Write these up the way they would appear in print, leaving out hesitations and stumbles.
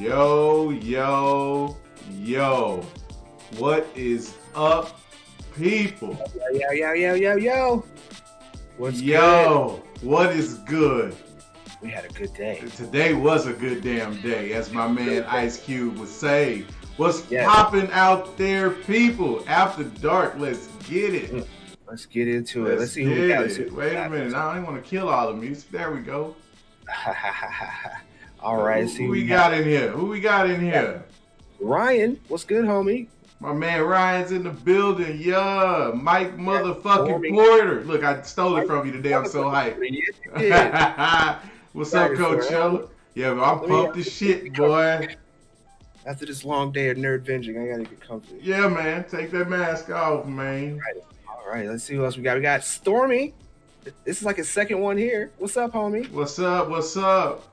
Yo, yo, yo. What is up, people? Yo. What's Yo, what is good? We had a good day. Today was a good damn day, as my man Ice Cube would say. What's Yes. popping out there, people? After dark, let's get it. Let's get into it. Let's see who we got. Wait a minute, I don't want to kill all the music. There we go. All right. Who we got in here? Ryan, what's good, homie? My man Ryan's in the building. Yeah, Mike motherfucking Stormy. Porter. Look, I stole it from you today. I'm so hyped. What's up, Coachella? Yeah, but I'm pumped as shit, boy. After this long day of nerd venging, I gotta get comfy. Yeah, man. Take that mask off, man. All right, let's see who else we got. We got Stormy. This is like a second one here. What's up, homie? What's up?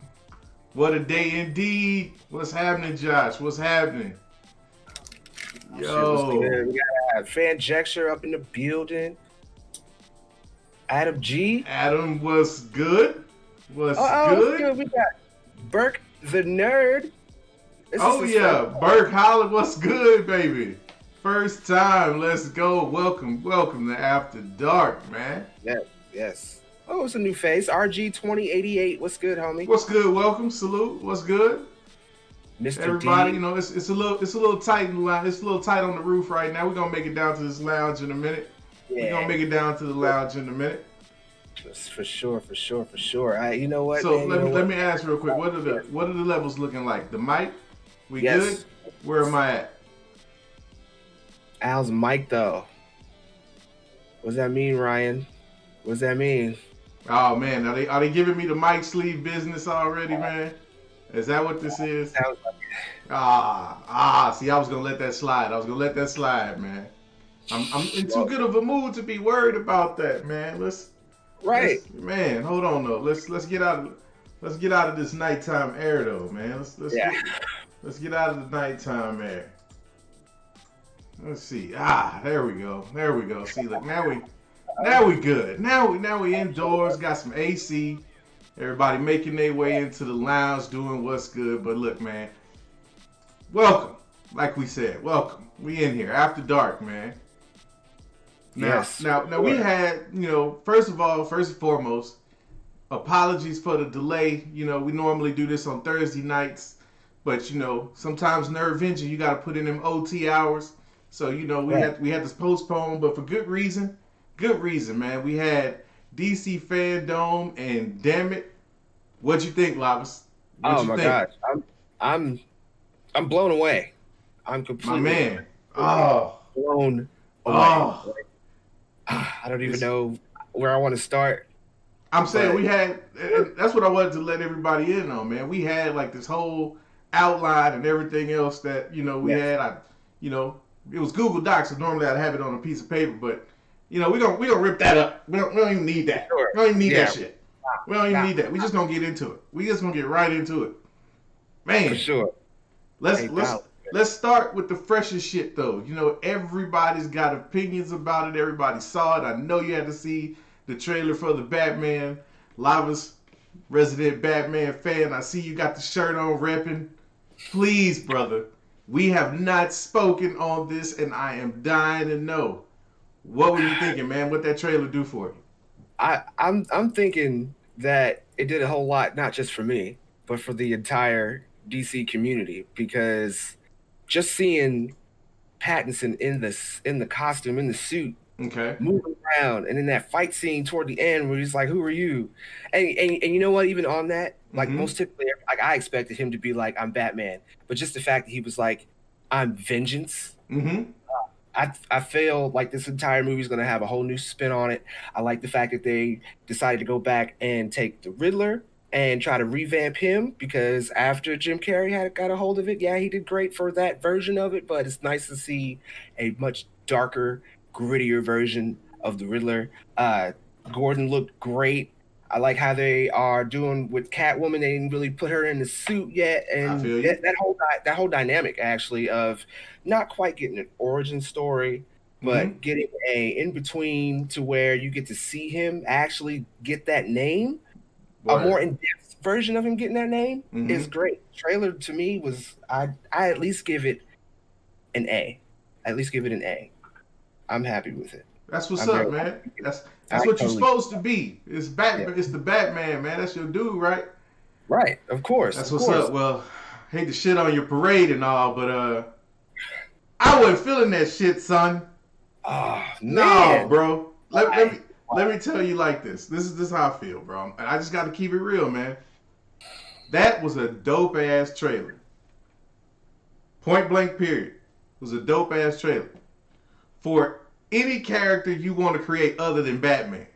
What a day indeed. What's happening, Josh? What's happening? Yo. We got Fan Jexer up in the building. Adam G. Adam, what's good? What's Good. good? We got Burke the Nerd. Oh yeah, Burke Holler, what's good, baby? First time, let's go. Welcome to After Dark, man. Yes. Oh, it's a new face. RG2088. What's good, homie? What's good? Welcome, salute. What's good, Mr. everybody? D. You know, it's a little tight in the lounge. It's a little tight on the roof right now. We're gonna make it down to this lounge in a minute. Yeah. We're gonna make it down to the lounge in a minute. For sure. You know what? So man, let me ask real quick. What are the levels looking like? The mic, we Yes. good? Where am I at? Al's mic though. What does that mean, Ryan? What does that mean? Oh man, are they giving me the mic sleeve business already, man? Is that what this is? Sounds like See, I was gonna let that slide. Man. I'm in too good of a mood to be worried about that, man. Man, hold on though. Let's get out of this nighttime air though, man. Let's get out of the nighttime air. Let's see. There we go. See, look, now we good. Now we indoors, got some AC. Everybody making their way into the lounge, doing what's good. But look, man, welcome. Like we said, welcome. We in here after dark, man. Now we had, first and foremost, apologies for the delay. We normally do this on Thursday nights, but sometimes nerve venging, you got to put in them OT hours. So we had to postpone, but for good reason, man. We had DC Fandome, and damn it, what'd you think, Lavas? Oh my gosh, I'm blown away. I'm completely my man. blown away. I don't even know where I want to start. I'm saying we had, and that's what I wanted to let everybody in on, man. We had like this whole outline and everything else that we had. It was Google Docs, so normally I'd have it on a piece of paper, but we gonna rip that up. We don't even need that. Sure. We don't even need that shit. We don't even need that. We just gonna get into it. We just gonna get right into it, man. For sure. Let's start with the freshest shit though. Everybody's got opinions about it. Everybody saw it. I know you had to see the trailer for the Batman. Lava's resident Batman fan. I see you got the shirt on repping. Please, brother. We have not spoken on this, and I am dying to know. What were you thinking, man? What that trailer do for you? I'm thinking that it did a whole lot, not just for me, but for the entire DC community, because just seeing Pattinson in the costume, in the suit, Okay. moving around, and in that fight scene toward the end where he's like, "Who are you?" And you know what? Even on that, like most typically, like I expected him to be like, "I'm Batman," but just the fact that he was like, "I'm Vengeance." Mm-hmm. I feel like this entire movie is going to have a whole new spin on it. I like the fact that they decided to go back and take the Riddler and try to revamp him, because after Jim Carrey got a hold of it, yeah, he did great for that version of it, but it's nice to see a much darker, grittier version of the Riddler. Gordon looked great. I like how they are doing with Catwoman. They didn't really put her in the suit yet, and that whole dynamic actually of not quite getting an origin story, but getting a in between to where you get to see him actually get that name, a more in depth version of him getting that name is great. Trailer to me was I at least give it an A. At least give it an A. I'm happy with it. That's what's up, man. That's what you're supposed to be. It's Batman. Yeah. It's the Batman, man. That's your dude, right? Right. Of course. That's what's up. Well, hate to shit on your parade and all, but I wasn't feeling that shit, son. Oh, man. No, bro. Let me tell you like this. This is how I feel, bro. And I just got to keep it real, man. That was a dope ass trailer. Point blank. Period. It was a dope ass trailer for any character you want to create other than Batman.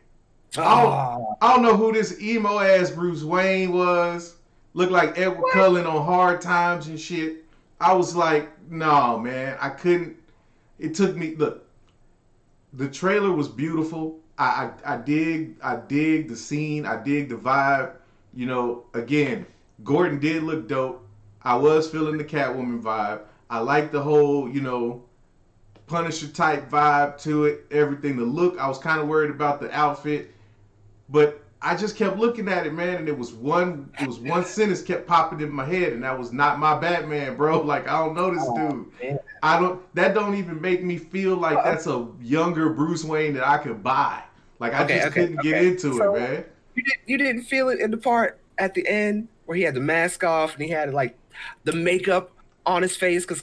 I don't know who this emo ass Bruce Wayne was. Looked like Edward Cullen on Hard Times and shit. I was like, no, man, I couldn't. It took me. Look, the trailer was beautiful. I dig the scene. I dig the vibe. You know, again, Gordon did look dope. I was feeling the Catwoman vibe. I like the whole, you know, Punisher type vibe to it. Everything, the look. I was kind of worried about the outfit, but I just kept looking at it, man, and it was one sentence kept popping in my head, and that was not my Batman, bro. Like, I don't know this dude. Man. That don't even make me feel like that's a younger Bruce Wayne that I could buy. Like, I just couldn't get into it, man. You didn't feel it in the part at the end where he had the mask off and he had like the makeup on his face? Because,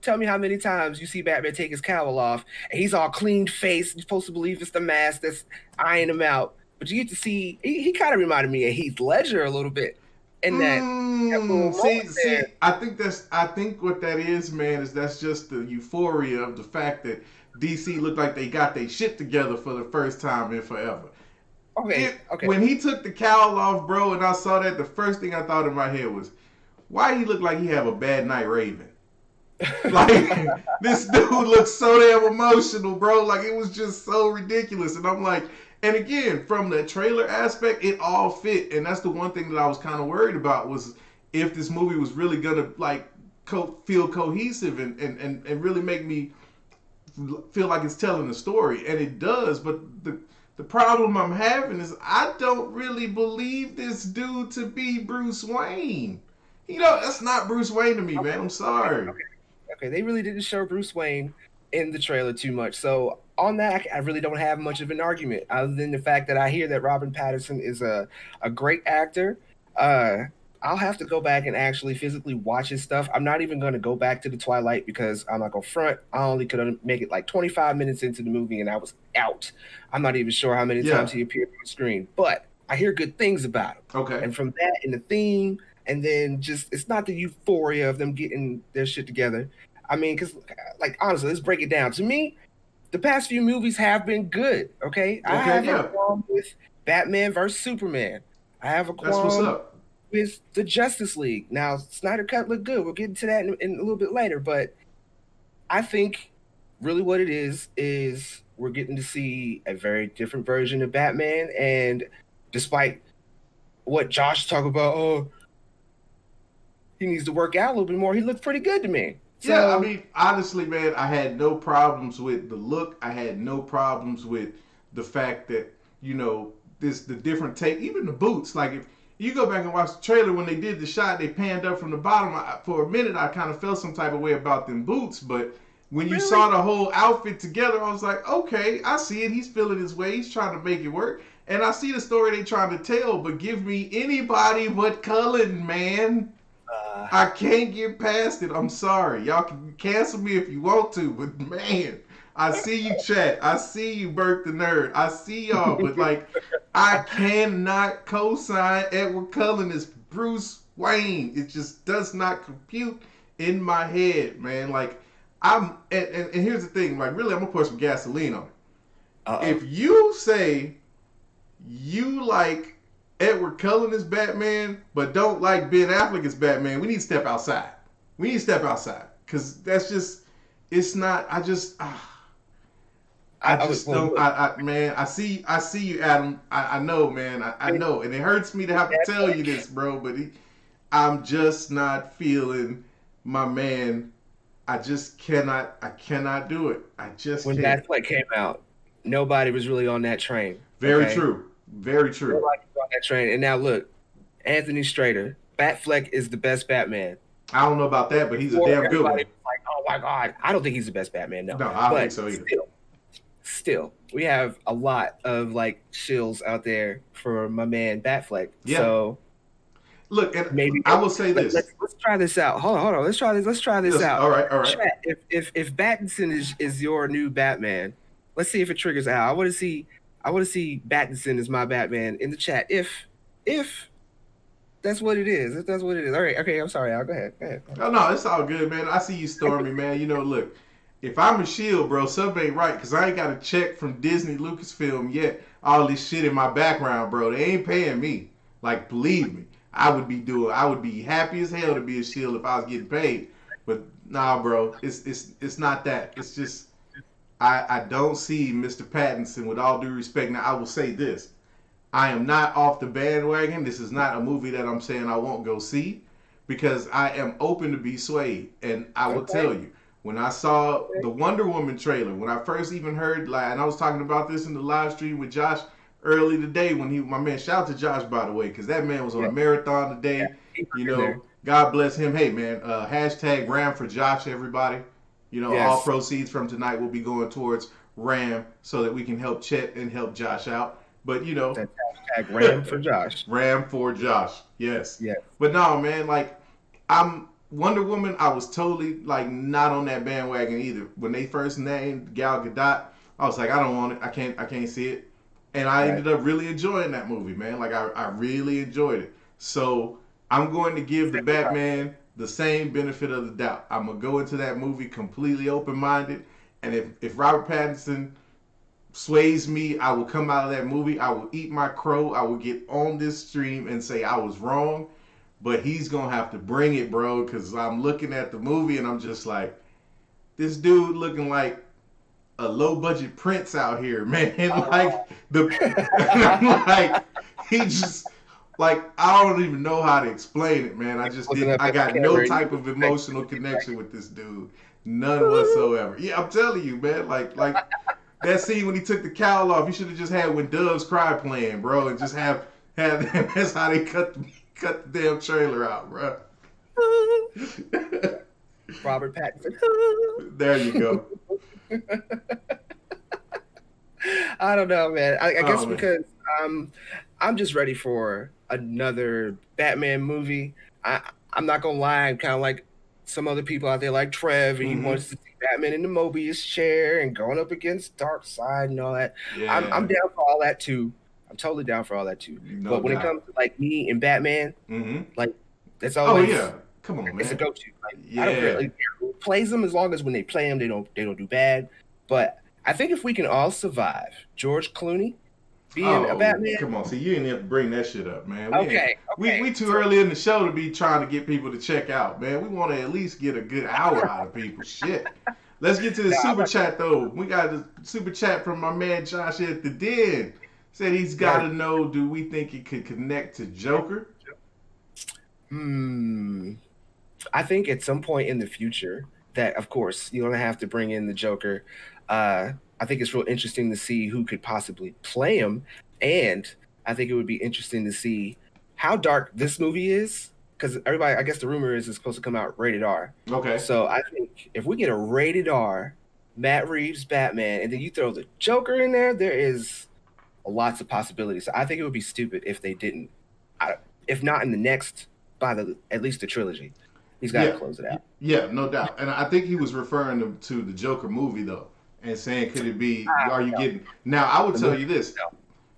tell me how many times you see Batman take his cowl off and he's all clean face. You're supposed to believe it's the mask that's eyeing him out. But you get to see, he kind of reminded me of Heath Ledger a little bit. In that see, I think what that is, man, is that's just the euphoria of the fact that DC looked like they got their shit together for the first time in forever. Okay. When he took the cowl off, bro, and I saw that, the first thing I thought in my head was, why he look like he have a bad night raving? Like, this dude looks so damn emotional, bro. Like, it was just so ridiculous. And I'm like, and again, from the trailer aspect, it all fit. And that's the one thing that I was kind of worried about, was if this movie was really going to, like, feel cohesive and really make me feel like it's telling a story. And it does. But the problem I'm having is I don't really believe this dude to be Bruce Wayne. You know, that's not Bruce Wayne to me, man. I'm sorry. Okay, they really didn't show Bruce Wayne in the trailer too much. So on that, I really don't have much of an argument, other than the fact that I hear that Robert Pattinson is a great actor. I'll have to go back and actually physically watch his stuff. I'm not even going to go back to the Twilight because I'm not going to front. I only could make it like 25 minutes into the movie and I was out. I'm not even sure how many times he appeared on the screen, but I hear good things about him. Okay. And from that and the theme, and then just, it's not the euphoria of them getting their shit together. I mean, because, like, honestly, let's break it down. To me, the past few movies have been good, okay? I have a qualm with Batman versus Superman. I have a qualm with the Justice League. Now, Snyder Cut looked good. We'll get into that in a little bit later. But I think really what it is we're getting to see a very different version of Batman. And despite what Josh talked about, he needs to work out a little bit more, he looked pretty good to me. So, yeah, I mean, honestly, man, I had no problems with the look. I had no problems with the fact that, you know, the different take, even the boots. Like, if you go back and watch the trailer, when they did the shot, they panned up from the bottom. For a minute, I kind of felt some type of way about them boots. But when you saw the whole outfit together, I was like, okay, I see it. He's feeling his way. He's trying to make it work. And I see the story they're trying to tell, but give me anybody but Cullen, man. I can't get past it. I'm sorry. Y'all can cancel me if you want to, but man, I see you, chat. I see you, Burke the Nerd. I see y'all, but like, I cannot co-sign Edward Cullen as Bruce Wayne. It just does not compute in my head, man. Like, and here's the thing. Like, really, I'm gonna pour some gasoline on it. If you say you like Edward Cullen is Batman, but don't like Ben Affleck as Batman, we need to step outside. We need to step outside. Because that's just, it's not, I see you, Adam. I know, man. I know. And it hurts me to have to tell you this, bro, but I'm just not feeling my man. I cannot do it. I just can't. When Affleck came out, nobody was really on that train. Very true. Very true. Nobody was on that train. And now look, Anthony Strader. Batfleck is the best Batman. I don't know about that, but he's a damn good one. Was like, oh my God. I don't think he's the best Batman, no. No, I don't think so either. Still, we have a lot of like shills out there for my man Batfleck. Yeah. So look, and maybe I will say this. Let's try this out. Hold on. Let's try this out. All right. Chat, if Pattinson is your new Batman, let's see if it triggers out. I want to see Pattinson as my Batman in the chat. If that's what it is. If that's what it is. All right. Okay. I'm sorry. Al. Go ahead. Oh no, it's all good, man. I see you, Stormy, man. You know, look. If I'm a shield, bro, something ain't right, because I ain't got a check from Disney Lucasfilm yet. All this shit in my background, bro. They ain't paying me. Like, believe me. I would be happy as hell to be a shield if I was getting paid. But nah, bro. It's not that. It's just I don't see Mr. Pattinson, with all due respect. Now I will say this. I am not off the bandwagon. This is not a movie that I'm saying I won't go see, because I am open to be swayed. And I will tell you, when I saw the Wonder Woman trailer, when I first even heard, and I was talking about this in the live stream with Josh early today, my man, shout out to Josh, by the way, because that man was on a marathon today. You know, God bless him. Hey, man, hashtag Ram for Josh, everybody. You know, all proceeds from tonight will be going towards Ram so that we can help Chet and help Josh out. But, you know. That's hashtag Ram for Josh. Ram for Josh, yes. But no, man, like, Wonder Woman, I was totally like not on that bandwagon either. When they first named Gal Gadot, I was like, I don't want it. I can't see it. And I ended up really enjoying that movie, man. Like I really enjoyed it. So I'm going to give the Batman the same benefit of the doubt. I'm gonna go into that movie completely open-minded. And if Robert Pattinson sways me, I will come out of that movie. I will eat my crow. I will get on this stream and say I was wrong. But he's going to have to bring it, bro, because I'm looking at the movie and I'm just like, this dude looking like a low-budget Prince out here, man. Like, he just, like, I don't even know how to explain it, man. I got no type of emotional connection with this dude. None whatsoever. Yeah, I'm telling you, man. Like that scene when he took the cowl off, you should have just had When Doves Cry playing, bro, and just have that's how they cut the damn trailer out, bro. Robert Pattinson. There you go. I don't know, man. I guess because I'm just ready for another Batman movie. I'm not gonna lie. I'm kind of like some other people out there, like Trev, and he wants to see Batman in the Mobius chair and going up against Darkseid and all that. Yeah. I'm down for all that too. I'm totally down for all that too. But when it comes to like me and Batman, like that's always come on, man. It's a go-to. Like, I don't really care who plays them, as long as when they play them, they don't do bad. But I think if we can all survive George Clooney being a Batman. Come on, see, you didn't have to bring that shit up, man. We too early in the show to be trying to get people to check out, man. We want to at least get a good hour out of people. Shit. Let's get to the super chat though. We got a super chat from my man Josh at the Den. Said he's got to know, do we think it could connect to Joker? I think at some point in the future that, of course, you're going to have to bring in the Joker. I think it's real interesting to see who could possibly play him. And I think it would be interesting to see how dark this movie is. Because everybody, I guess the rumor is it's supposed to come out rated R. Okay. So I think if we get a rated R, Matt Reeves Batman, and then you throw the Joker in there, there is lots of possibilities. So I think it would be stupid if they didn't. If not in the next, at least the trilogy. He's got to close it out. Yeah, no doubt. And I think he was referring to the Joker movie, though, and saying, could it be, are you getting... Now, I would tell you this.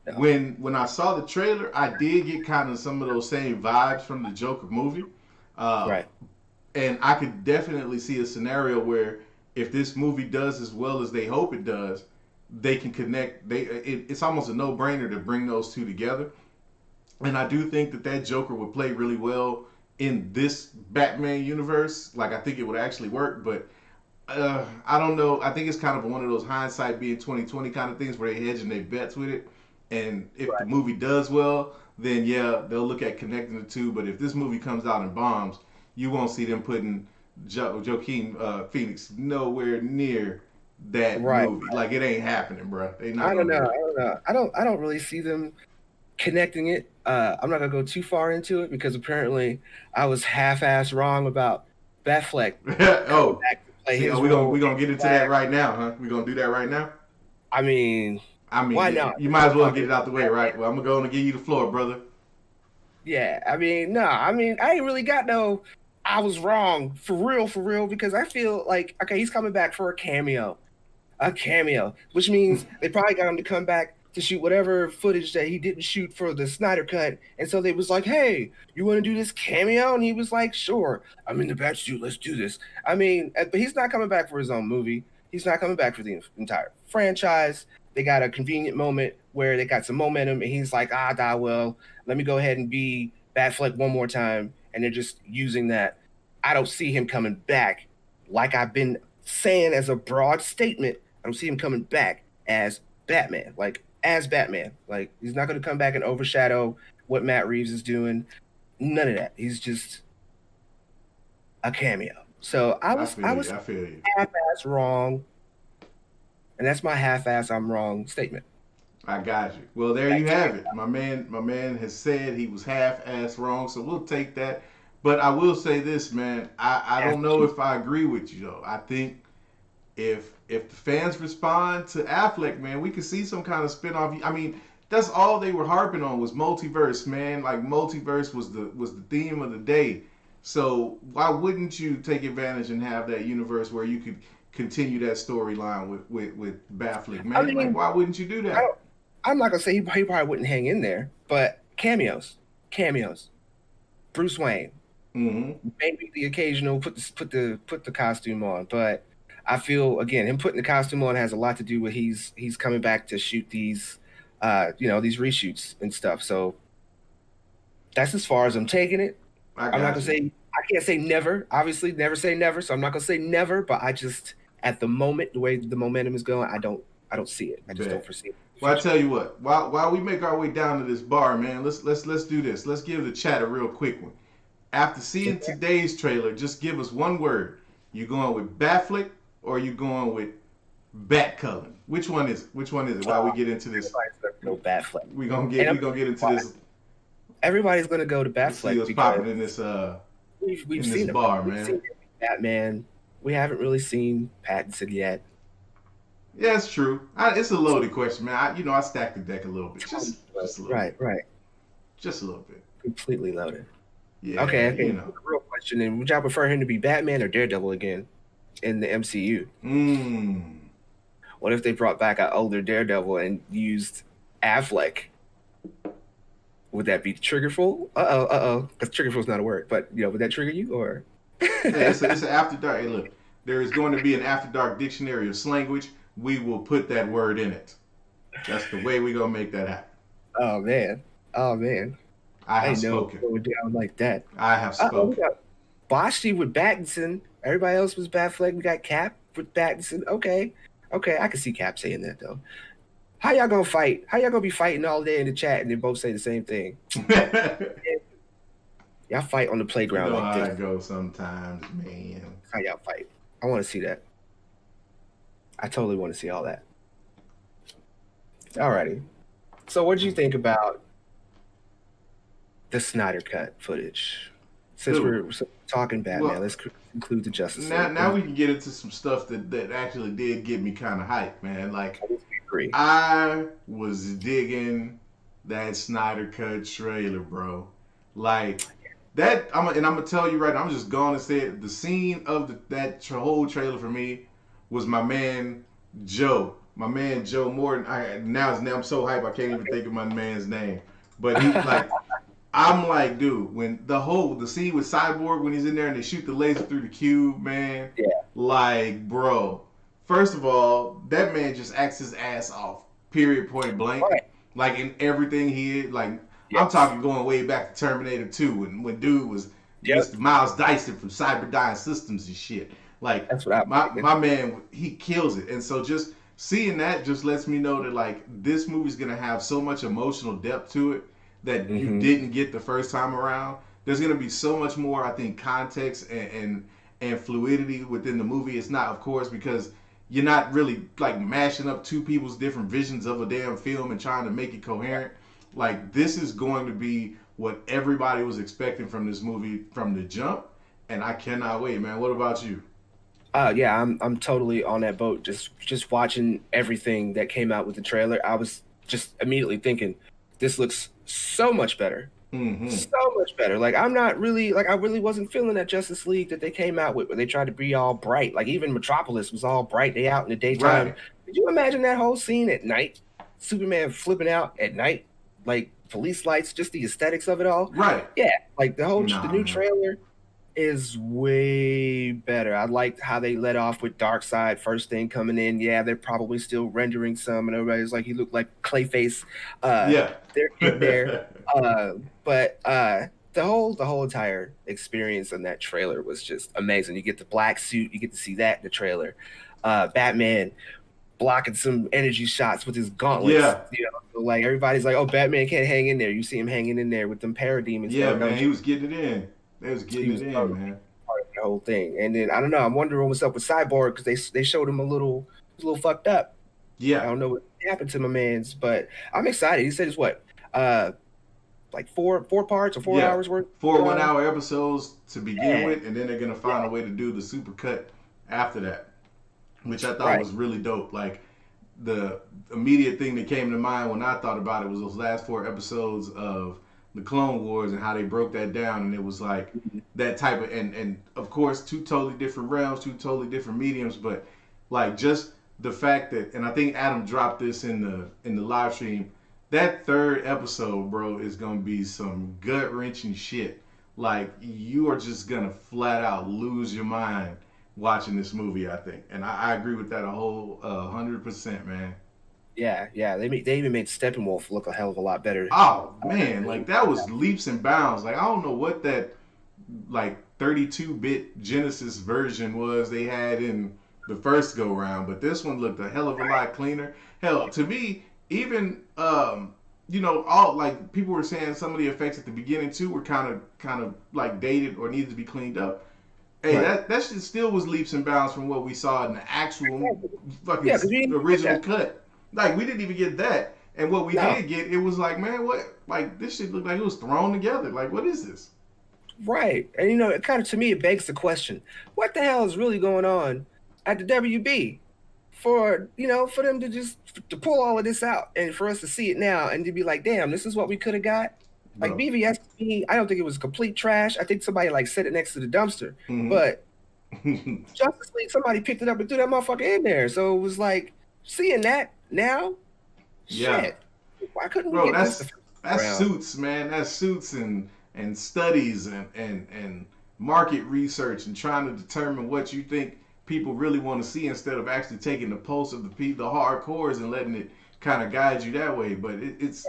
No. When I saw the trailer, I did get kind of some of those same vibes from the Joker movie. Right. And I could definitely see a scenario where if this movie does as well as they hope it does, they can connect. It's almost a no-brainer to bring those two together. And I do think that Joker would play really well in this Batman universe. Like, I think it would actually work, but I don't know. I think it's kind of one of those hindsight being 2020 kind of things where they hedging their bets with it. And if the movie does well, then they'll look at connecting the two. But if this movie comes out and bombs, you won't see them putting Joaquin Phoenix nowhere near that movie. Like, it ain't happening, bro. They not. I don't know. I don't really see them connecting it. I'm not gonna go too far into it because apparently I was half-ass wrong about Batfleck coming Oh, back to play see, his we role. gonna get into that right now, huh? We gonna do that right now. I mean, I mean, why not? you might as well get it out the way, right? Well, I'm gonna go and give you the floor, brother. Yeah, I mean, no, I mean, I ain't really got no. I was wrong for real, because I feel like okay, he's coming back for a cameo, which means they probably got him to come back to shoot whatever footage that he didn't shoot for the Snyder Cut, and so they was like, "Hey, you want to do this cameo?" And he was like, "Sure, I'm in the bat suit. Let's do this." I mean, but he's not coming back for his own movie. He's not coming back for the entire franchise. They got a convenient moment where they got some momentum, and he's like, well, let me go ahead and be Batfleck one more time, and they're just using that. I don't see him coming back, like I've been saying as a broad statement. I don't see him coming back as Batman, like as Batman. Like he's not going to come back and overshadow what Matt Reeves is doing. None of that. He's just a cameo. So I was half-ass wrong, and that's my half-ass I'm wrong statement. I got you. Well, there you have it. My man has said he was half-ass wrong, so we'll take that. But I will say this, man. I don't know if I agree with you though. I think if the fans respond to Affleck, man, we could see some kind of spinoff. I mean, that's all they were harping on was multiverse, man. Like multiverse was the theme of the day. So why wouldn't you take advantage and have that universe where you could continue that storyline with Batfleck, man? I mean, like, why wouldn't you do that? I'm not gonna say he probably wouldn't hang in there, but cameos. Bruce Wayne, maybe the occasional put the costume on, but I feel again him putting the costume on has a lot to do with he's coming back to shoot these these reshoots and stuff. So that's as far as I'm taking it. I'm not gonna say I can't say never. Obviously, never say never. So I'm not gonna say never, but I just at the moment the way the momentum is going, I don't see it. I just don't foresee it. Well, I tell you what. While we make our way down to this bar, man, let's do this. Let's give the chat a real quick one. After seeing today's trailer, just give us one word. You going with Batfleck or you going with Batcullen? Which one is it? While we get into this, everybody's gonna go Batfleck. We gonna get into this. Everybody's gonna go to Batfleck. See what's popping in this we've seen this bar, man. We've seen Batman. We haven't really seen Pattinson yet. Yeah, it's true. It's a loaded question, man. I stacked the deck a little bit, just a little bit. Right. Just a little bit. Completely loaded. Yeah. Okay. The real question: then, would y'all prefer him to be Batman or Daredevil again in the MCU? What if they brought back an older Daredevil and used Affleck? Would that be triggerful? Because triggerful is not a word, but would that trigger you or? It's an after dark. Hey, look, there is going to be an after dark dictionary of slanguage. We will put that word in it. That's the way we're gonna make that happen. Oh man. I have spoken. Go down like that. I have spoken. We got Boschy with Pattinson. Everybody else was Batfleck. We got Cap with Pattinson. Okay, I can see Cap saying that though. How y'all gonna fight? How y'all gonna be fighting all day in the chat and then both say the same thing? Y'all fight on the playground like this. How I go sometimes, man. How y'all fight? I want to see that. I totally want to see all that. Alrighty. So what did you think about the Snyder Cut footage? Since we're talking Batman, let's include the Justice League. Now we can get into some stuff that actually did get me kind of hyped, man. Like, I was digging that Snyder Cut trailer, bro. Like, that, I'm gonna tell you right now, I'm just going to say it. The scene of that whole trailer for me was my man Joe. My man Joe Morton. Now I'm so hyped I can't even think of my man's name. But he's like, I'm like, dude, when the scene with Cyborg when he's in there and they shoot the laser through the cube, man. Yeah. Like, bro. First of all, that man just acts his ass off. Period. Point blank. Right. Like in everything he is. Like, yes. I'm talking going way back to Terminator 2 when dude was Mr. Miles Dyson from Cyberdyne Systems and shit. Like, that's what my man, he kills it. And so just seeing that just lets me know that like this movie's gonna have so much emotional depth to it that you didn't get the first time around. There's gonna be so much more, I think, context and fluidity within the movie. It's not, of course, because you're not really like mashing up two people's different visions of a damn film and trying to make it coherent. Like this is going to be what everybody was expecting from this movie from the jump, and I cannot wait, man. What about you? Yeah, I'm totally on that boat. Just watching everything that came out with the trailer, I was just immediately thinking, this looks so much better. Mm-hmm. So much better. Like I'm not really like I really wasn't feeling that Justice League that they came out with, where they tried to be all bright. Like even Metropolis was all bright. They out in the daytime. Right. Could you imagine that whole scene at night? Superman flipping out at night, like police lights, just the aesthetics of it all. Right. Yeah, like the new Man. trailer is way better. I liked how they let off with Darkseid first thing coming in. Yeah, they're probably still rendering some, and everybody's like, he looked like Clayface. Yeah. They're in there. But the whole entire experience in that trailer was just amazing. You get the black suit, you get to see that in the trailer. Batman blocking some energy shots with his gauntlets. Yeah. You know, so like everybody's like, oh, Batman can't hang in there. You see him hanging in there with them parademons. Yeah, man, he was getting it in. They was getting it in, man. Part of the whole thing. And then I don't know. I'm wondering what's up with Cyborg because they showed him a little fucked up. Yeah. I don't know what happened to my man's, but I'm excited. He said it's what, like four parts or 4 hours worth. 4 1-hour episodes to begin with, and then they're gonna find a way to do the super cut after that, which I thought was really dope. Like the immediate thing that came to mind when I thought about it was those last 4 episodes of the Clone Wars and how they broke that down, and it was like that type of and of course 2 totally different realms, 2 totally different mediums, but like just the fact that, and I think Adam dropped this in the live stream, that 3rd episode, bro, is gonna be some gut wrenching shit. Like you are just gonna flat out lose your mind watching this movie, I think, and I agree with that a whole 100%, man. Yeah. They even made Steppenwolf look a hell of a lot better. Oh man, like that was leaps and bounds. Like I don't know what that like 32-bit Genesis version was they had in the first go round, but this one looked a hell of a lot cleaner. Hell, to me, even you know, all like people were saying some of the effects at the beginning too were kind of like dated or needed to be cleaned up. Hey, that shit still was leaps and bounds from what we saw in the actual fucking original cut. Like we didn't even get that, and what we did get, it was like, man, what? Like this shit looked like it was thrown together. Like what is this? Right, and you know, it kind of to me it begs the question: what the hell is really going on at the WB for them to pull all of this out and for us to see it now and to be like, damn, this is what we could have got. Like BVS, I don't think it was complete trash. I think somebody like set it next to the dumpster, but Justice League, somebody picked it up and threw that motherfucker in there. So it was like seeing that now. Shit. Why couldn't we get this? That's suits, man. That's suits and studies and market research and trying to determine what you think people really want to see instead of actually taking the pulse of the hardcores and letting it kind of guide you that way. But it's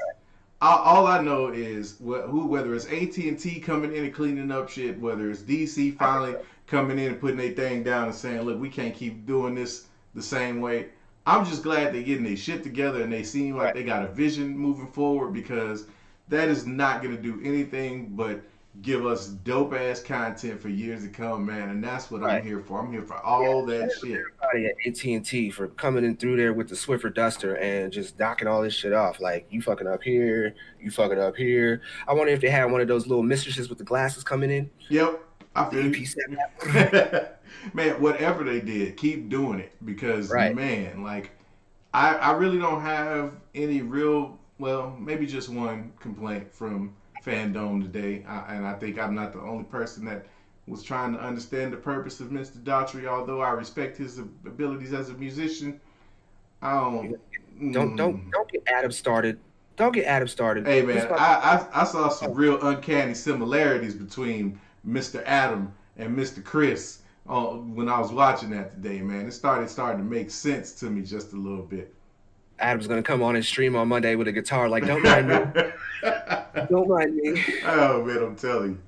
all I know is whether it's AT&T coming in and cleaning up shit, whether it's DC finally coming in and putting their thing down and saying, look, we can't keep doing this the same way. I'm just glad they're getting their shit together and they seem like they got a vision moving forward, because that is not going to do anything but give us dope ass content for years to come, man. And that's what I'm here for. I'm here for all that shit. Everybody at AT&T for coming in through there with the Swiffer duster and just knocking all this shit off. Like, you fucking up here, you fucking up here. I wonder if they had one of those little mistresses with the glasses coming in. Yep. I feel you. Man, whatever they did, keep doing it, because man, like I really don't have any real, well, maybe just one complaint from Fandome today, and I think I'm not the only person that was trying to understand the purpose of Mr. Daughtry. Although I respect his abilities as a musician, I don't get Adam started. Don't get Adam started. Hey man, I saw some real uncanny similarities between Mr. Adam and Mr. Chris when I was watching that today, man. It started to make sense to me just a little bit. Adam's gonna come on and stream on Monday with a guitar, like, don't mind me. Don't mind me. Oh man, I'm telling you.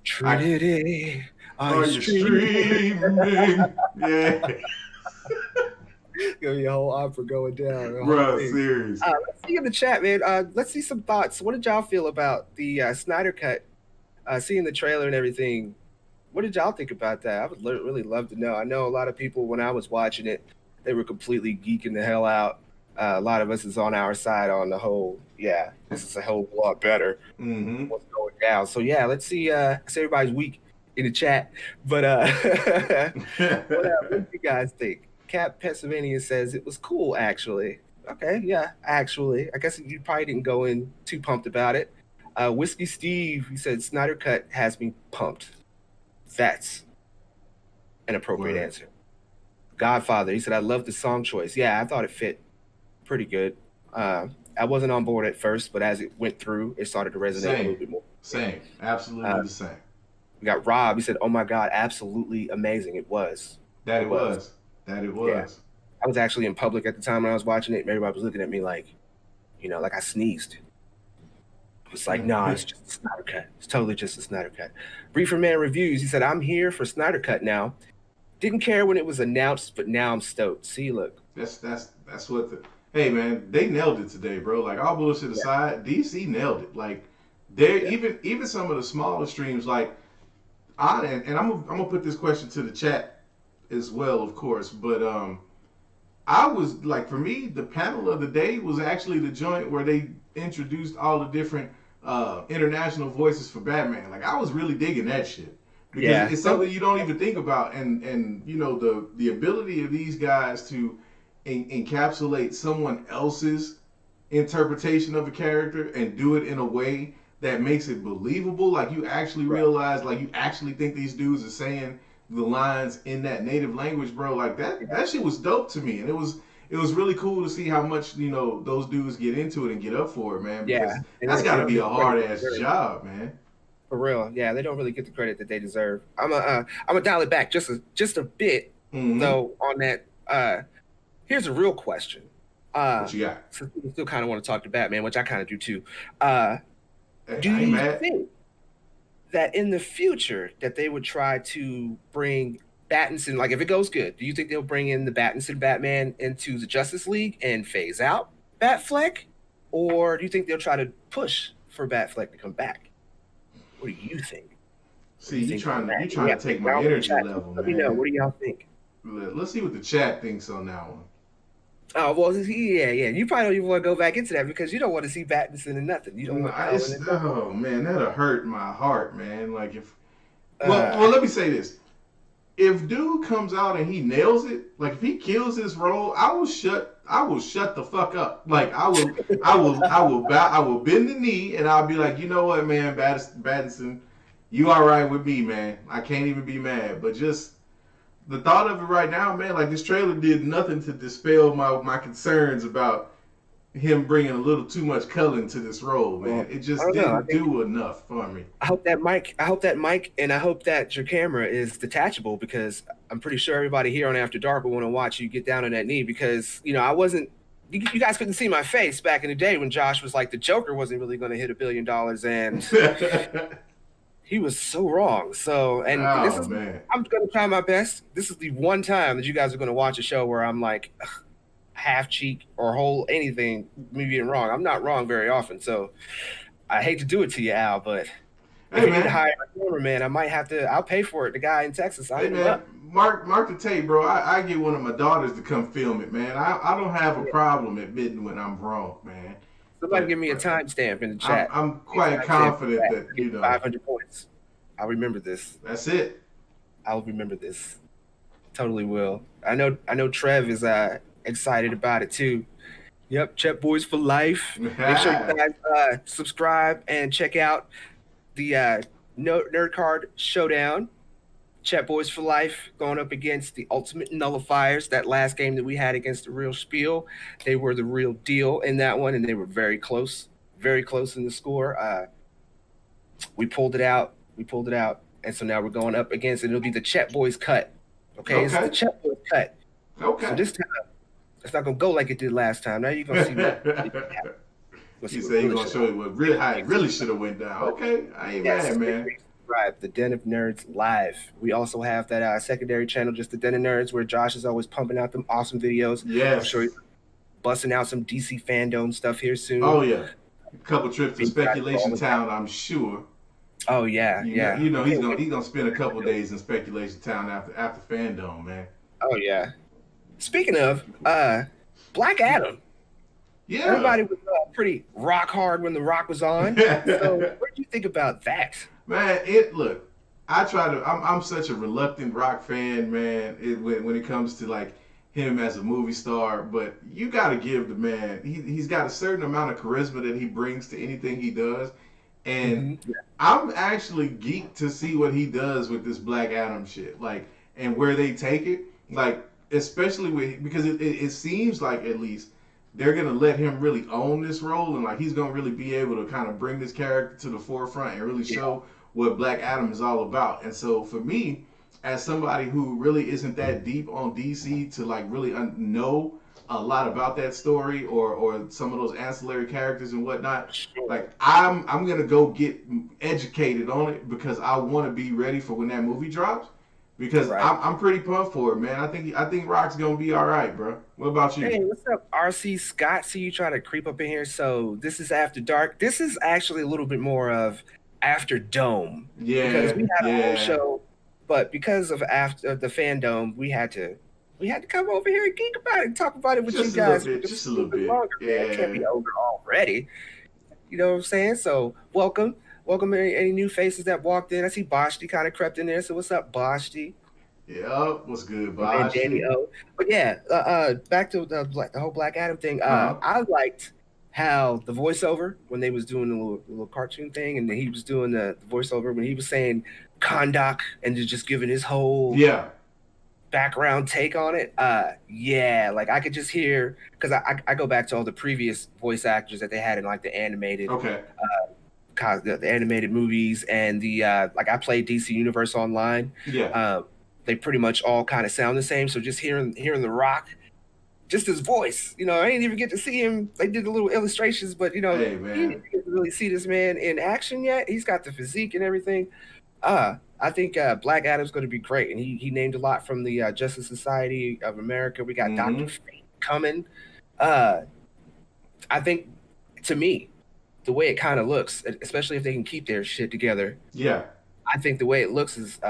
Trinity, are you streaming? Yeah. Gonna be a whole opera going down. Bro, serious. Let's see in the chat, man. Let's see some thoughts. What did y'all feel about the Snyder Cut? Seeing the trailer and everything. What did y'all think about that? I would really love to know. I know a lot of people, when I was watching it, they were completely geeking the hell out. A lot of us is on our side on the whole. Yeah, this is a whole lot better. Mm-hmm. What's going down? So yeah, let's see. Everybody's weak in the chat, but what do you guys think? Cap Pennsylvania says it was cool, actually. Okay, yeah, actually, I guess you probably didn't go in too pumped about it. Whiskey Steve, he said Snyder Cut has me pumped. That's an appropriate answer. Godfather, he said I love the song choice. Yeah, I thought it fit pretty good. I wasn't on board at first, but as it went through, it started to resonate a little bit more. Same, absolutely the same. We got Rob. He said, "Oh my God, absolutely amazing! It was." That it was. Yeah. I was actually in public at the time when I was watching it. And everybody was looking at me like, like I sneezed. It's like, no, it's just a Snyder Cut. It's totally just a Snyder Cut. Reefer Man Reviews. He said, "I'm here for Snyder Cut now. Didn't care when it was announced, but now I'm stoked." See, look. That's what the. Hey man, they nailed it today, bro. Like all bullshit aside, DC nailed it. Like even some of the smaller streams, like and I'm gonna put this question to the chat as well, of course. But I was like, for me, the panel of the day was actually the joint where they introduced all the different international voices for Batman. Like I was really digging that shit because it's something you don't even think about, and the ability of these guys to encapsulate someone else's interpretation of a character and do it in a way that makes it believable. Like you actually realize, like you actually think these dudes are saying the lines in that native language, bro. Like that shit was dope to me, and it was really cool to see how much those dudes get into it and get up for it, man. Because that's got to be a hard ass job, man. For real, yeah, they don't really get the credit that they deserve. I'm gonna dial it back just a bit, though. On that, here's a real question. What you got? Since we still kind of want to talk to Batman, which I kind of do too. Do you think that in the future that they would try to bring Pattinson, like if it goes good, do you think they'll bring in the Pattinson Batman into the Justice League and phase out Batfleck? Or do you think they'll try to push for Batfleck to come back? What do you think? See, you're trying to take my energy level, man. Let me know. What do y'all think? Let's see what the chat thinks on that one. Oh, well, yeah. You probably don't even want to go back into that because you don't want to see Pattinson in nothing. You don't want oh, man, that'll hurt my heart, man. Like if... Well, let me say this. If dude comes out and he nails it, like if he kills his role, I will shut the fuck up. Like I will bend the knee and I'll be like, you know what, man, Pattinson, you all right with me, man. I can't even be mad. But just the thought of it right now, man, like this trailer did nothing to dispel my concerns about him bringing a little too much color into this role, man. It just didn't do enough for me. I hope that mic, and I hope that your camera is detachable because I'm pretty sure everybody here on After Dark will want to watch you get down on that knee because, I wasn't, you guys couldn't see my face back in the day when Josh was like, the Joker wasn't really going to hit $1 billion and he was so wrong. So, and I'm going to try my best. This is the one time that you guys are going to watch a show where I'm like, half cheek or whole anything me being wrong. I'm not wrong very often, so I hate to do it to you, Al, but if you need to hire a cameraman, I might have to. I'll pay for it. The guy in Texas. Mark the tape, bro. I get one of my daughters to come film it, man. I don't have a problem admitting when I'm wrong, man. Somebody give me a timestamp in the chat. I'm quite confident that 500 points. I'll remember this. That's it. I'll remember this. Totally will. I know Trev is excited about it too. Yep, Chet Boys for life. Make sure you guys subscribe and check out the Nerd Card Showdown. Chet Boys for life going up against the Ultimate Nullifiers. That last game that we had against the Real Spiel, they were the real deal in that one, and they were very close in the score. We pulled it out, and so now we're going up against it. It'll be the Chet Boys cut. Okay, it's the Chet Boys cut. Okay. So this time, it's not gonna go like it did last time. Now you're gonna see what. You say you're gonna show you what really should have went down. Okay, I ain't mad, man. Subscribe, The Den of Nerds Live. We also have that secondary channel, just The Den of Nerds, where Josh is always pumping out them awesome videos. Yes. I'm sure he's busting out some DC Fandome stuff here soon. Oh yeah, a couple trips to Speculation Town, I'm sure. Oh yeah, You know he's gonna spend a couple days in Speculation Town after Fandome, man. Oh yeah. Speaking of Black Adam, Yeah. Everybody was pretty rock hard when The Rock was on. So what do you think about that? Man, look. I'm such a reluctant Rock fan, man. When it comes to like him as a movie star, but you got to give the man. He's got a certain amount of charisma that he brings to anything he does, and I'm actually geeked to see what he does with this Black Adam shit, like, and where they take it, like, especially because it seems like at least they're gonna let him really own this role, and like he's gonna really be able to kind of bring this character to the forefront and really show what Black Adam is all about. And so for me, as somebody who really isn't that deep on DC to like really know a lot about that story or some of those ancillary characters and whatnot, like I'm gonna go get educated on it because I want to be ready for when that movie drops. Because I'm pretty pumped for it, man. I think Rock's gonna be all right, bro. What about you? Hey, what's up, RC Scott? See you trying to creep up in here. So this is After Dark. This is actually a little bit more of After Dome. Yeah, because we had a whole show, but because of after the Fandome, we had to come over here and geek about it and talk about it with just you guys. Just a little bit longer, yeah, man. It can't be over already. You know what I'm saying? So welcome any new faces that walked in. I see Boshti kind of crept in there. So what's up, Boshti? Yeah, what's good, Boshti? And Danny O. But yeah, back to the whole Black Adam thing. I liked how the voiceover when they was doing the little cartoon thing, and then he was doing the voiceover when he was saying Kondak and just giving his whole background take on it. Like I could just hear, because I go back to all the previous voice actors that they had in like the animated the animated movies and the like I played DC Universe Online. They pretty much all kind of sound the same. So just hearing The Rock, just his voice, I didn't even get to see him. They did the little illustrations, but you didn't get to really see this man in action yet. He's got the physique and everything. I think Black Adam's going to be great, and he named a lot from the Justice Society of America. We got Dr. Fate coming. I think, to me, the way it kind of looks, especially if they can keep their shit together. I think the way it looks is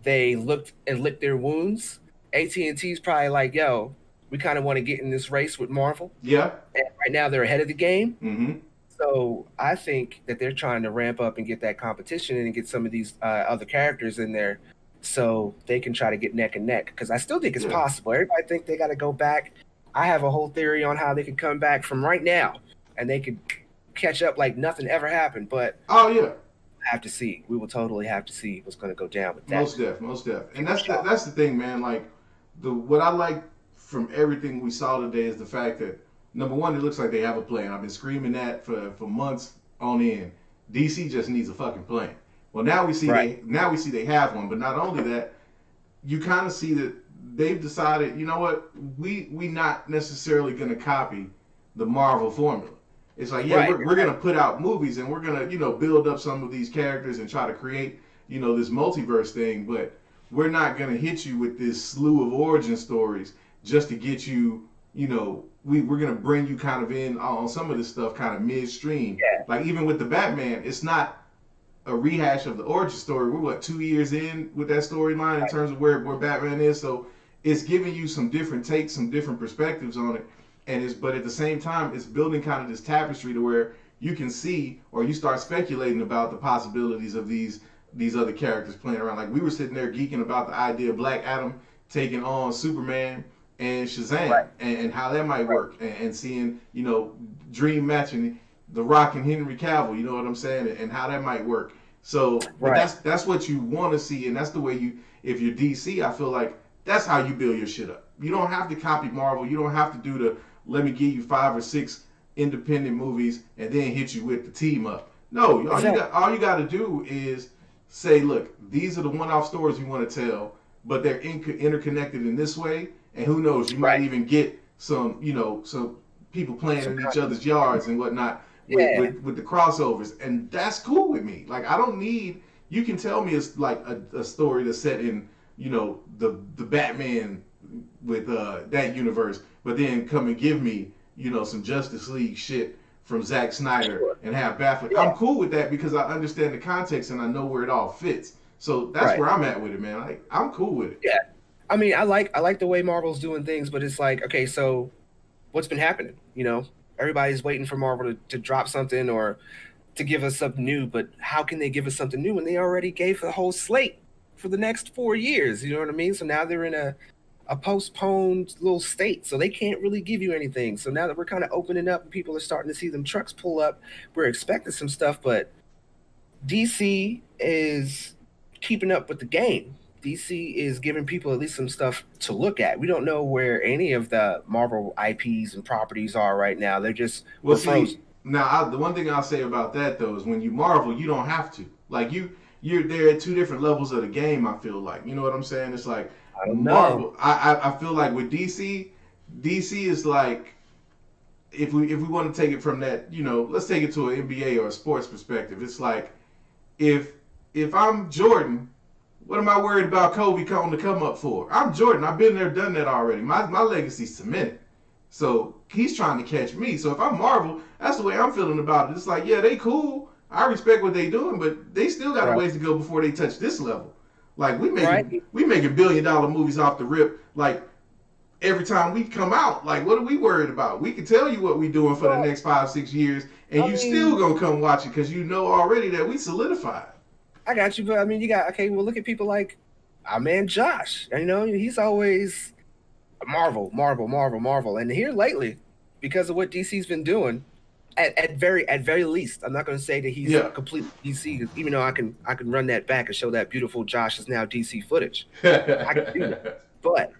they looked and licked their wounds. AT&T's probably like, yo, we kind of want to get in this race with Marvel. And right now they're ahead of the game. So I think that they're trying to ramp up and get that competition and get some of these other characters in there so they can try to get neck and neck. Because I still think it's possible. Everybody think they got to go back. I have a whole theory on how they could come back from right now and they could catch up like nothing ever happened. But have to see. We will totally have to see what's going to go down with that. Most def. And that's the thing, man. Like what I like from everything we saw today is the fact that number one, it looks like they have a plan. I've been screaming that for months on end. DC just needs a fucking plan. Well, now we see they have one. But not only that, you kind of see that they've decided, you know what, we not necessarily going to copy the Marvel formula. It's like, we're going to put out movies and we're going to, build up some of these characters and try to create, this multiverse thing. But we're not going to hit you with this slew of origin stories just to get you, we're going to bring you kind of in on some of this stuff kind of midstream. Like even with the Batman, it's not a rehash of the origin story. We're 2 years in with that storyline in terms of where Batman is. So it's giving you some different takes, some different perspectives on it. But at the same time, it's building kind of this tapestry to where you can see or you start speculating about the possibilities of these other characters playing around. Like we were sitting there geeking about the idea of Black Adam taking on Superman and Shazam and how that might work and seeing, dream matching The Rock and Henry Cavill, you know what I'm saying, and how that might work. So that's what you want to see, and that's the way if you're DC, I feel like that's how you build your shit up. You don't have to copy Marvel. You don't have to do the let me give you 5 or 6 independent movies and then hit you with the team up. No, all you got to do is say, look, these are the one-off stories we want to tell, but they're interconnected in this way. And who knows, you might even get some people playing in each other's yards and whatnot with the crossovers. And that's cool with me. Like, I don't need, you can tell me it's like a story that's set in, the Batman with that universe, but then come and give me, some Justice League shit from Zack Snyder and have Batfleck. I'm cool with that because I understand the context and I know where it all fits. So that's where I'm at with it, man. Like, I'm cool with it. Yeah. I mean, I like the way Marvel's doing things, but it's like, okay, so what's been happening? Everybody's waiting for Marvel to drop something or to give us something new, but how can they give us something new when they already gave the whole slate for the next 4 years? You know what I mean? So now they're in a postponed little state, so they can't really give you anything. So now that we're kind of opening up and people are starting to see them trucks pull up, we're expecting some stuff, but DC is keeping up with the game. DC is giving people at least some stuff to look at. We don't know where any of the Marvel IPs and properties are right now. They're just frozen. Now, the one thing I'll say about that though is when you Marvel, you don't have to. Like you're there at two different levels of the game. I feel like, you know what I'm saying? It's like Marvel. I feel like with DC is like, if we want to take it from that, you know, let's take it to an NBA or a sports perspective. It's like if I'm Jordan, what am I worried about Kobe coming to come up for? I'm Jordan. I've been there, done that already. My legacy's cemented. So he's trying to catch me. So if I'm Marvel, that's the way I'm feeling about it. It's like, yeah, they cool. I respect what they doing, but they still got a ways to go before they touch this level. Like we making $1 billion movies off the rip. Like every time we come out, like what are we worried about? We can tell you what we doing for the next 5-6 years, and you still gonna come watch it because you know already that we solidified. I got you, but I mean, you got well. Look at people like our man Josh. You know, he's always Marvel, and here lately, because of what DC's been doing, at very least, I'm not going to say that he's completely DC, even though I can run that back and show that beautiful Josh is now DC footage. I can do that, but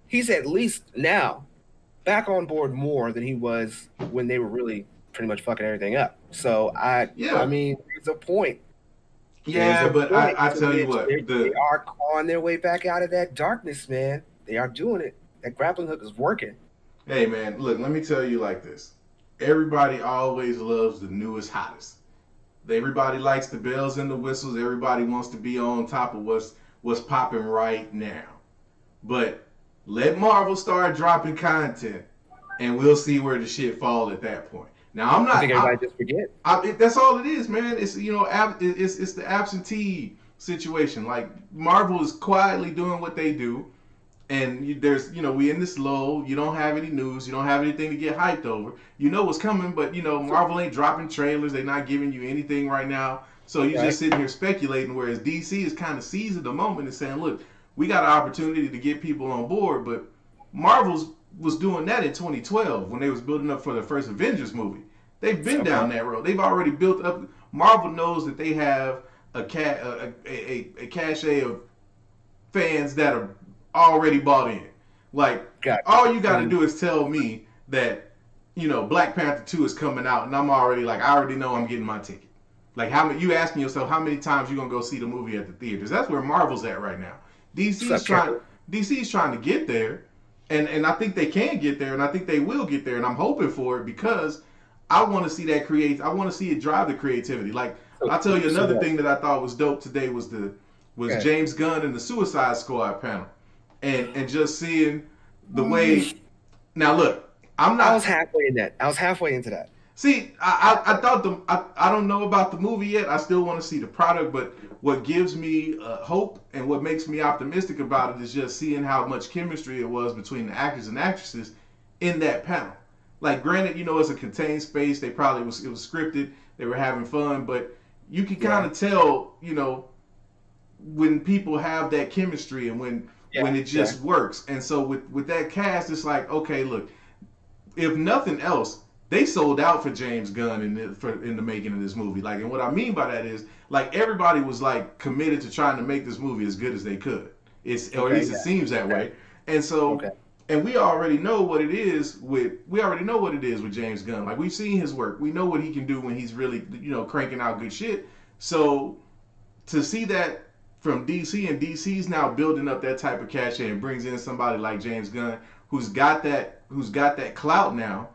he's at least now back on board more than he was when they were really pretty much fucking everything up. So I mean, there's a point. Yeah, but I tell you what, they are clawing their way back out of that darkness, man. They are doing it. That grappling hook is working. Hey, man, look, let me tell you like this. Everybody always loves the newest, hottest. Everybody likes the bells and the whistles. Everybody wants to be on top of what's popping right now. But let Marvel start dropping content, and we'll see where the shit fall at that point. Now I'm not. I think everybody just forget. That's all it is, man. It's it's the absentee situation. Like Marvel is quietly doing what they do, and there's we in this lull. You don't have any news. You don't have anything to get hyped over. You know what's coming, but Marvel ain't dropping trailers. They're not giving you anything right now. So you're just sitting here speculating. Whereas DC is kind of seizing the moment and saying, look, we got an opportunity to get people on board, but Marvel's was doing that in 2012 when they was building up for the first Avengers movie. They've been down that road. They've already built up. Marvel knows that they have a cachet of fans that are already bought in. Like all you got to do is tell me that Black Panther 2 is coming out, and I'm already like I already know I'm getting my ticket. Like you asking yourself how many times you gonna go see the movie at the theaters? That's where Marvel's at right now. DC's trying to get there. And I think they can get there, and I think they will get there, and I'm hoping for it because I want to see that I want to see it drive the creativity. Like I'll tell you another thing that I thought was dope today was James Gunn and the Suicide Squad panel, and just seeing the way. Now look, I was halfway into that. See, I thought I don't know about the movie yet. I still want to see the product, but what gives me hope and what makes me optimistic about it is just seeing how much chemistry it was between the actors and actresses in that panel. Like, granted, it's a contained space. It was scripted. They were having fun, but you can kind of tell, when people have that chemistry and when it just works. And so with that cast, it's like, okay, look, if nothing else, they sold out for James Gunn in the making of this movie. Like, and what I mean by that is, like, everybody was like committed to trying to make this movie as good as they could. Or at least it seems that way. And so, and we already know what it is with James Gunn. Like, we've seen his work. We know what he can do when he's really, cranking out good shit. So to see that from DC, and DC's now building up that type of cachet and brings in somebody like James Gunn who's got that clout now.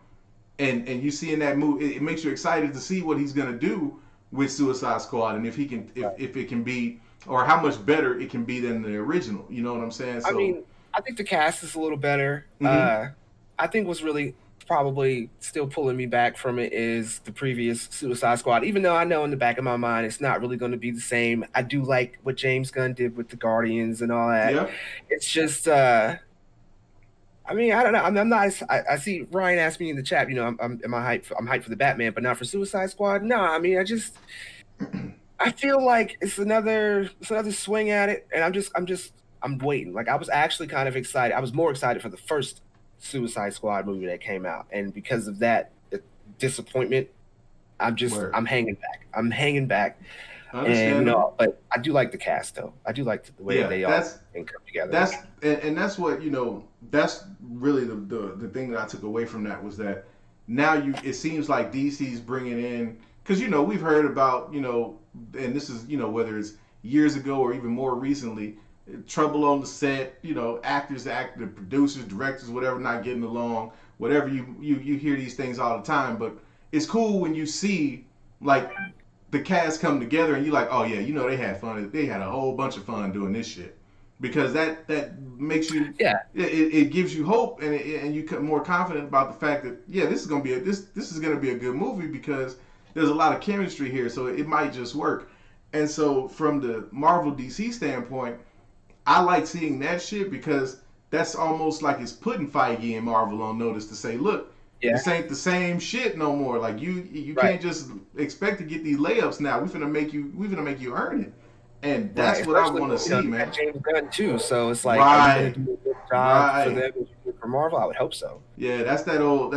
And you see in that movie, it makes you excited to see what he's gonna do with Suicide Squad, and if it can be, or how much better it can be than the original. You know what I'm saying? So, I mean, I think the cast is a little better. Mm-hmm. I think what's really probably still pulling me back from it is the previous Suicide Squad. Even though I know in the back of my mind it's not really going to be the same. I do like what James Gunn did with the Guardians and all that. Yeah. It's just I mean, I don't know. I'm not. I see Ryan asked me in the chat. You know, am I hyped? I'm hyped for the Batman, but not for Suicide Squad. No, I mean, I feel like it's another swing at it, and I'm waiting. Like I was actually kind of excited. I was more excited for the first Suicide Squad movie that came out, and because of that disappointment, I'm hanging back. I'm hanging back. And you know, but I do like the cast though. I do like the way they all come together. That's what, you know, that's really the thing that I took away from that was that now it seems like DC's bringing in, because you know we've heard about, you know, and this is, you know, whether it's years ago or even more recently, trouble on the set, you know, the producers, directors, whatever, not getting along, whatever, you hear these things all the time. But it's cool when you see like the cast come together and you're like, oh yeah, you know, they had fun. They had a whole bunch of fun doing this shit, because that makes you, it gives you hope, and you get more confident about the fact that this is gonna be this is gonna be a good movie, because there's a lot of chemistry here, so it might just work. And so from the Marvel DC standpoint, I like seeing that shit, because that's almost like it's putting Feige and Marvel on notice to say, look, this ain't the same shit no more. Like you can't just expect to get these layups now. We're gonna make you earn it. And that's what I want to see, man. James Gunn too, so it's like, are you gonna do a good job for them for Marvel? I would hope so. Yeah, that's that old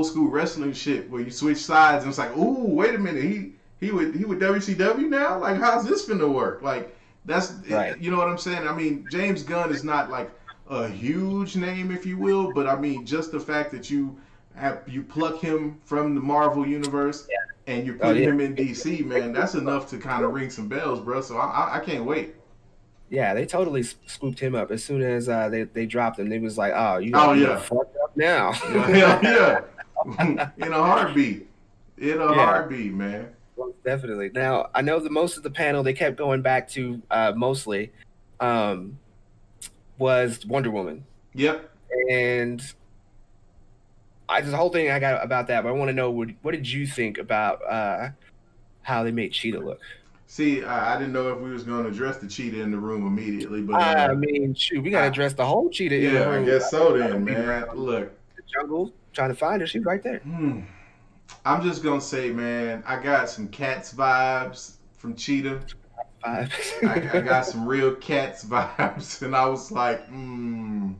school wrestling shit where you switch sides and it's like, ooh, wait a minute, he with WCW now? Like, how's this finna work? Like, that's you know what I'm saying? I mean, James Gunn is not like a huge name, if you will, but I mean, just the fact that you pluck him from the Marvel universe and you're putting him in DC, man, that's enough to kind of ring some bells, bro. So I can't wait. Yeah, they totally scooped him up as soon as they dropped him. They was like, oh, you fucked up now. Yeah. In a heartbeat. Heartbeat, man. Well, definitely. Now, I know that most of the panel they kept going back to mostly was Wonder Woman. Yep. And the whole thing I got about that, but I want to know, what did you think about how they made Cheetah look? See, I didn't know if we was going to address the cheetah in the room immediately, but I mean, shoot, we got to address the whole cheetah in the room. Yeah, I guess so then, man. Look, the jungle, trying to find her, she's right there. I'm just gonna say, man, I got some Cats vibes from Cheetah. I got some real Cats vibes, and I was like, in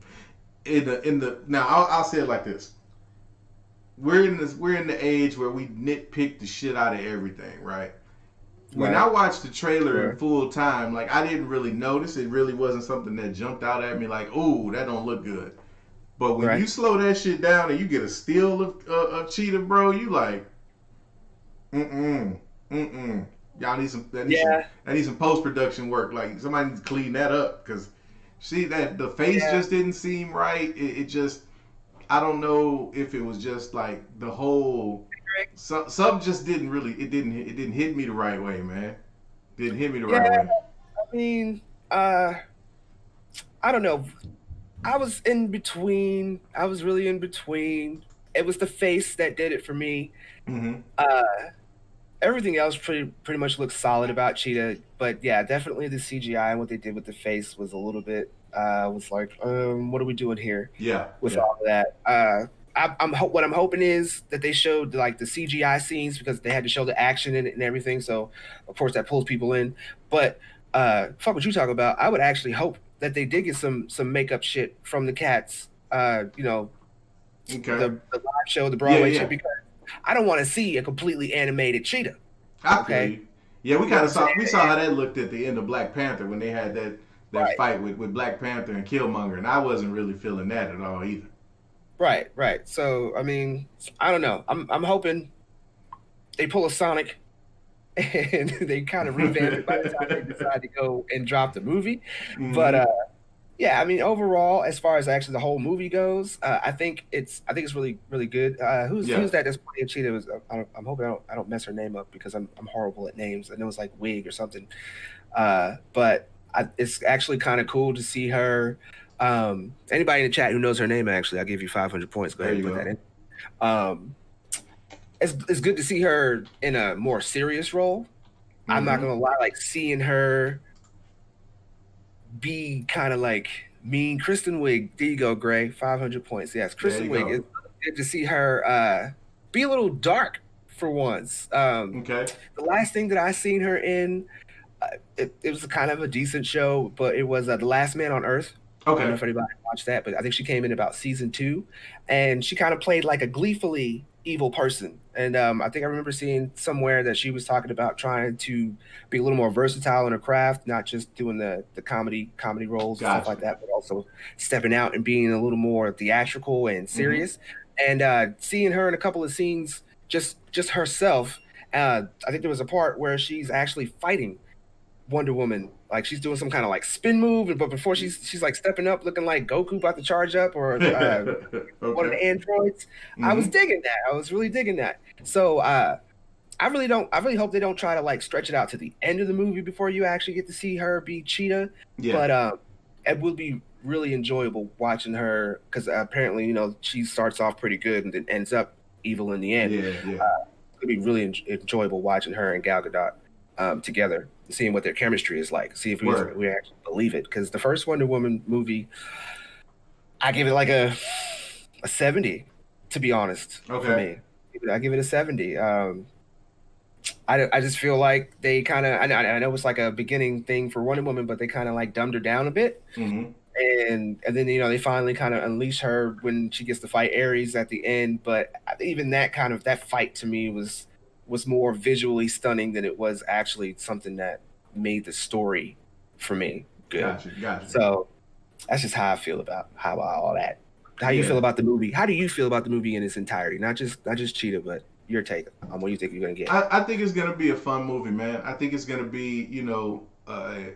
the now I'll say it like this. We're in the age where we nitpick the shit out of everything, right? When I watched the trailer in full time, like, I didn't really notice. It really wasn't something that jumped out at me like, ooh, that don't look good. But when you slow that shit down and you get a still of Cheetah, bro, you like, y'all need some post-production work. Like, somebody needs to clean that up, because see that the face just didn't seem right. It just, I don't know if it was just like the whole, something just didn't really, it didn't hit me the right way, man. Didn't hit me the right way. I mean, I don't know. I was in between. I was really in between. It was the face that did it for me. Everything else pretty much looked solid about Cheetah, but yeah, definitely the CGI and what they did with the face was a little bit. Was like, what are we doing here? With all of that. What I'm hoping is that they showed like the CGI scenes, because they had to show the action in it and everything. So of course that pulls people in. But fuck what you talking about. I would actually hope that they did get some makeup shit from the Cats, the live show, the Broadway shit, because I don't want to see a completely animated Cheetah. Okay. Yeah, we kind of saw how that looked at the end of Black Panther when they had that fight with Black Panther and Killmonger, and I wasn't really feeling that at all either. Right. So I mean, I don't know. I'm hoping they pull a Sonic and they kind of revamp it by the time they decide to go and drop the movie. But I mean, overall, as far as actually the whole movie goes, I think it's really, really good. Who's that that's playing Cheetah? I'm hoping I don't mess her name up, because I'm horrible at names. I know it's like Wig or something. But it's actually kind of cool to see her. Anybody in the chat who knows her name, actually, I'll give you 500 points. Go ahead and put that in. It's good to see her in a more serious role. I'm not gonna lie, like seeing her be kind of like Kristen Wiig. There you go, Gray. 500 points. Yes, There Kristen you Wiig. go. It's good to see her be a little dark for once. Okay. The last thing that I seen her in, it was kind of a decent show, but it was The Last Man on Earth. I don't know Okay. if anybody watched that, but I think she came in about season 2, and she kind of played like a gleefully evil person. And I think I remember seeing somewhere that she was talking about trying to be a little more versatile in her craft, not just doing the comedy roles and stuff like Gotcha. that, but also stepping out and being a little more theatrical and Mm-hmm. serious. And seeing her in a couple of scenes, just herself. I think there was a part where she's actually fighting Wonder Woman, like she's doing some kind of like spin move, but before she's like stepping up, looking like Goku about to charge up, or one of Okay. the androids. I was Mm-hmm. digging that. I was really digging that. So I really don't. I really hope they don't try to like stretch it out to the end of the movie before you actually get to see her be Cheetah. Yeah. But it will be really enjoyable watching her because apparently she starts off pretty good and then ends up evil in the end. Yeah. Yeah. It's gonna be really enjoyable watching her and Gal Gadot together, seeing what their chemistry is like, see if we actually believe it. Because the first Wonder Woman movie, I give it like a 70, to be honest. Okay. For me, I give it a 70. I just feel like they kind of I know it's like a beginning thing for Wonder Woman, but they kind of like dumbed her down a bit. Mm-hmm. And then they finally kind of unleash her when she gets to fight Ares at the end. But even that fight to me was more visually stunning than it was actually something that made the story for me good. Gotcha. So that's just how I feel about all that. How you feel about the movie? How do you feel about the movie in its entirety? Not just Cheetah, but your take on what you think you're gonna get. I think it's gonna be a fun movie, man. I think it's gonna be,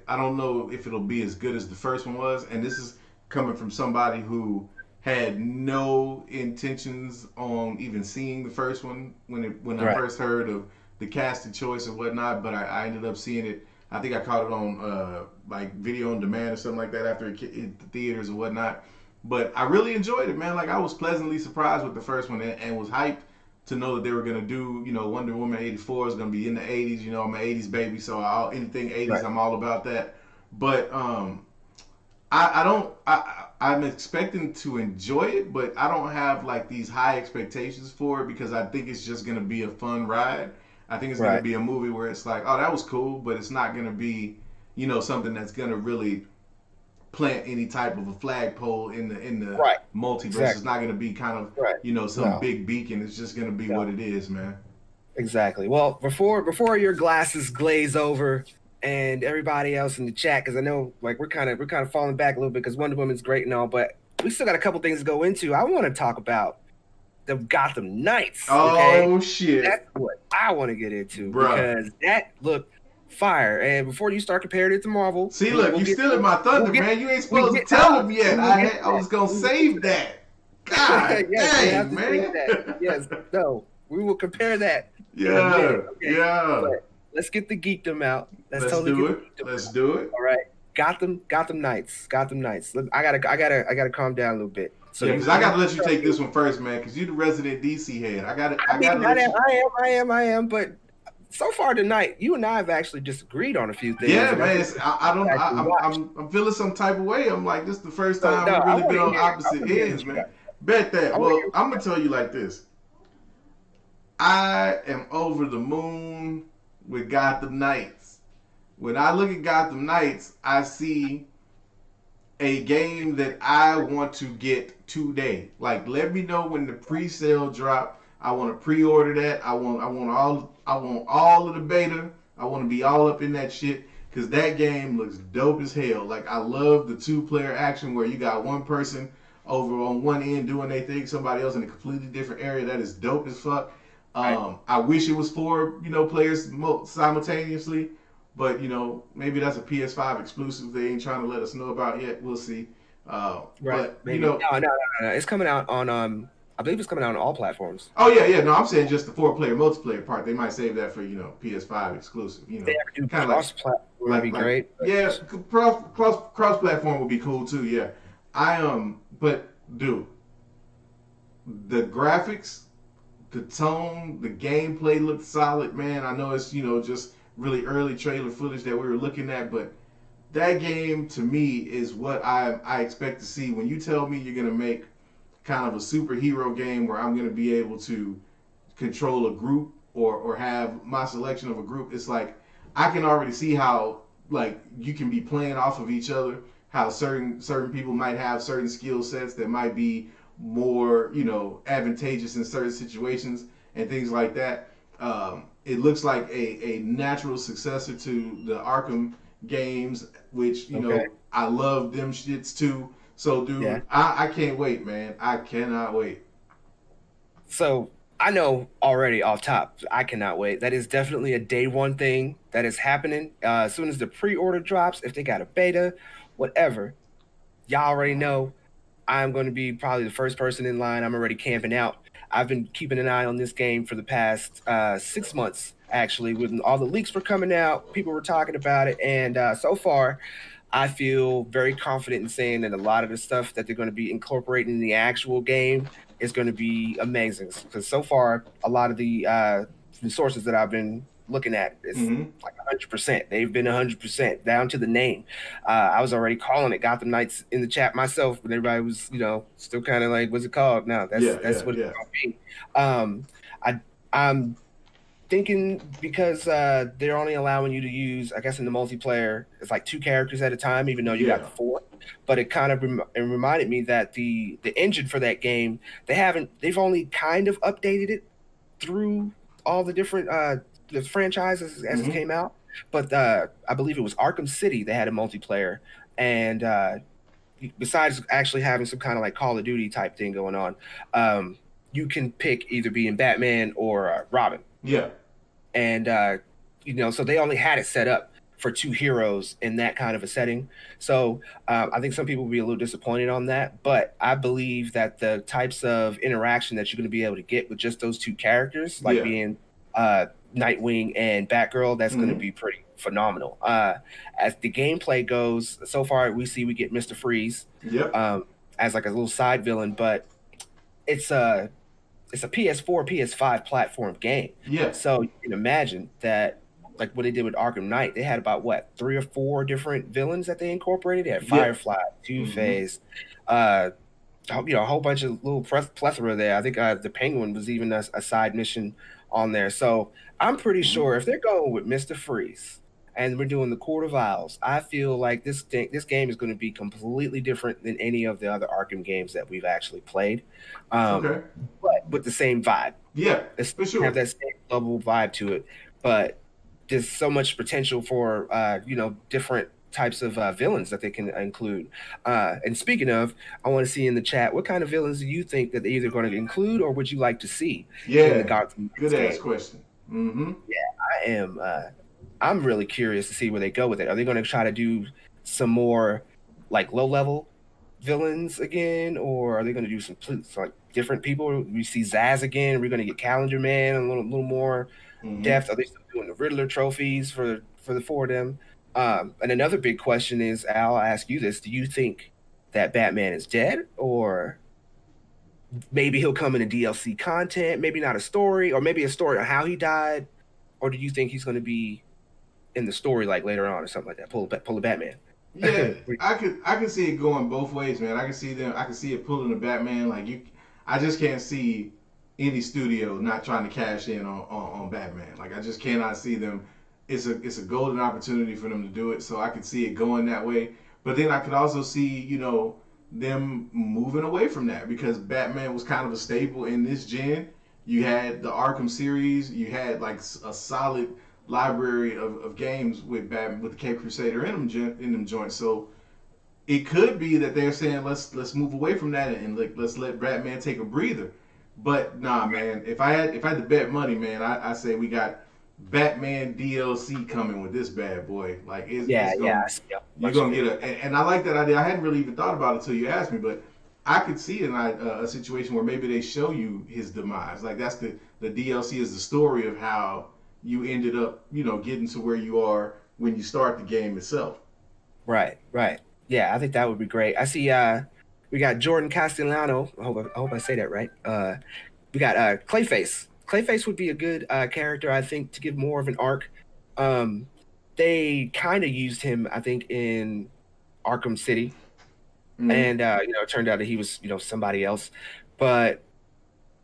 I don't know if it'll be as good as the first one was, and this is coming from somebody who had no intentions on even seeing the first one when I first heard of the casting choice and whatnot. But I ended up seeing it. I think I caught it on like video on demand or something like that after it hit the theaters and whatnot. But I really enjoyed it, man. Like I was pleasantly surprised with the first one and was hyped to know that they were gonna do, Wonder Woman '84 is gonna be in the '80s. I'm an '80s baby, so anything '80s, I'm all about that. But I'm expecting to enjoy it, but I don't have like these high expectations for it because I think it's just gonna be a fun ride. I think it's gonna be a movie where it's like, oh, that was cool, but it's not gonna be, something that's gonna really plant any type of a flagpole in the multiverse. Exactly. It's not going to be kind of some big beacon. It's just going to be what it is, man. Exactly. Well, before your glasses glaze over and everybody else in the chat, because I know like we're kind of falling back a little bit because Wonder Woman's great and all, but we still got a couple things to go into. I want to talk about the Gotham Knights. Okay? Oh shit! That's what I want to get into because that looked fire. And before you start comparing it to Marvel, see, look, you stealing my thunder, man. You ain't supposed to tell them yet. I was gonna save that. God dang, man. Yes, no, we will compare that. Yeah. But let's get the geekdom out. Let's do it. All right, Gotham Knights. I gotta calm down a little bit. So because I gotta let you take this one first, man. Because you're the resident DC head. I am, but. So far tonight, you and I have actually disagreed on a few things. Yeah, man. I'm feeling some type of way. I'm like, this is the first time we've really been on opposite ends, man. Bet that. Well, I'm gonna tell you like this. I am over the moon with Gotham Knights. When I look at Gotham Knights, I see a game that I want to get today. Like, let me know when the pre-sale drop. I want to pre-order that. I want all of the beta. I want to be all up in that shit because that game looks dope as hell. Like I love the 2-player action where you got one person over on one end doing their thing, somebody else in a completely different area. That is dope as fuck. I wish it was 4 players simultaneously, but maybe that's a PS5 exclusive they ain't trying to let us know about yet. We'll see. But no, it's coming out on I believe it's coming out on all platforms. Oh yeah. No, I'm saying just the 4-player multiplayer part. They might save that for PS5 exclusive. They ever do cross-platform would be great. Yeah, cross-platform would be cool too. Yeah, but dude, the graphics, the tone, the gameplay looked solid, man. I know it's just really early trailer footage that we were looking at, but that game to me is what I expect to see. When you tell me you're gonna make kind of a superhero game where I'm gonna be able to control a group or have my selection of a group, it's like I can already see how like you can be playing off of each other, how certain people might have certain skill sets that might be more, advantageous in certain situations and things like that. It looks like a natural successor to the Arkham games, which Okay. I love them shits too. So, Yeah. dude, I can't wait, man. I cannot wait. So I know already off top, I cannot wait. That is definitely a day one thing that is happening. As soon as the pre-order drops, if they got a beta, whatever, y'all already know I'm going to be probably the first person in line. I'm already camping out. I've been keeping an eye on this game for the past 6 months, actually, when all the leaks were coming out. People were talking about it. And so far, I feel very confident in saying that a lot of the stuff that they're going to be incorporating in the actual game is going to be amazing. Because so far, a lot of the sources that I've been looking at is Mm-hmm. like 100%. They've been 100% down to the name. I was already calling it Gotham Knights in the chat myself, but everybody was, still kind of like, "What's it called?" No, Yeah, that's yeah, what it's yeah. going to be. I I'm thinking because they're only allowing you to use, I guess, in the multiplayer, it's like two characters at a time, even though you got Yeah. the four. But it kind of it reminded me that the engine for that game, they've only kind of updated it through all the different the franchises as it Mm-hmm. came out. But I believe it was Arkham City, they had a multiplayer, and besides actually having some kind of like Call of Duty type thing going on, you can pick either being Batman or Robin. Yeah. And so they only had it set up for two heroes in that kind of a setting. So I think some people will be a little disappointed on that, but I believe that the types of interaction that you're going to be able to get with just those two characters, like Yeah. being Nightwing and Batgirl, that's going to Mm-hmm. be pretty phenomenal. As the gameplay goes, so far we get Mr. Freeze Yep. as like a little side villain, but it's a PS4, PS5 platform game. Yeah. So you can imagine that, like what they did with Arkham Knight, they had about what, 3 or 4 different villains that they incorporated. They had Yeah. Firefly, Mm-hmm. Two-Face, a whole bunch of little plethora there. I think the Penguin was even a side mission on there. So I'm pretty Mm-hmm. sure if they're going with Mr. Freeze and we're doing the Court of Owls, I feel like this game is going to be completely different than any of the other Arkham games that we've actually played. Um, Okay. but with the same vibe. Yeah, It's for have sure. that same level vibe to it. But there's so much potential for different types of villains that they can include. And speaking of, I want to see in the chat, what kind of villains do you think that they're either going to include or would you like to see in the Yeah. Gotham Knights Good ass game? question. Mm-hmm. Yeah, I am. I'm really curious to see where they go with it. Are they going to try to do some more like low level villains again, or are they going to do some like different people? We see Zaz again. We're going to get Calendar Man, a little more Mm-hmm. depth. Are they still doing the Riddler trophies for the four of them? And another big question is, Al, I ask you this: do you think that Batman is dead, or maybe he'll come in a DLC content, maybe not a story, or maybe a story on how he died, or do you think he's going to be in the story like later on or something like that? Pull a Batman. Yeah, I could see it going both ways, man. I can see it pulling the Batman. Like you, I just can't see any studio not trying to cash in on Batman. Like I just cannot see them. It's a golden opportunity for them to do it. So I could see it going that way. But then I could also see them moving away from that because Batman was kind of a staple in this gen. You had the Arkham series. You had like a solid library of games with Batman with the Cape Crusader in them joints. So it could be that they're saying let's move away from that and like let's let Batman take a breather. But nah, man, if I had to bet money, man, I say we got Batman DLC coming with this bad boy. Like Yeah, it's yeah, gonna I see a you're bunch of gonna get it. and I like that idea. I hadn't really even thought about it until you asked me, but I could see a situation where maybe they show you his demise. Like that's the DLC is the story of how you ended up, getting to where you are when you start the game itself. Right, right. Yeah, I think that would be great. I see we got Jordan Castellano. I hope I say that right. We got Clayface. Clayface would be a good character, I think, to give more of an arc. Um they kind of used him, I think, in Arkham City, and it turned out that he was somebody else. But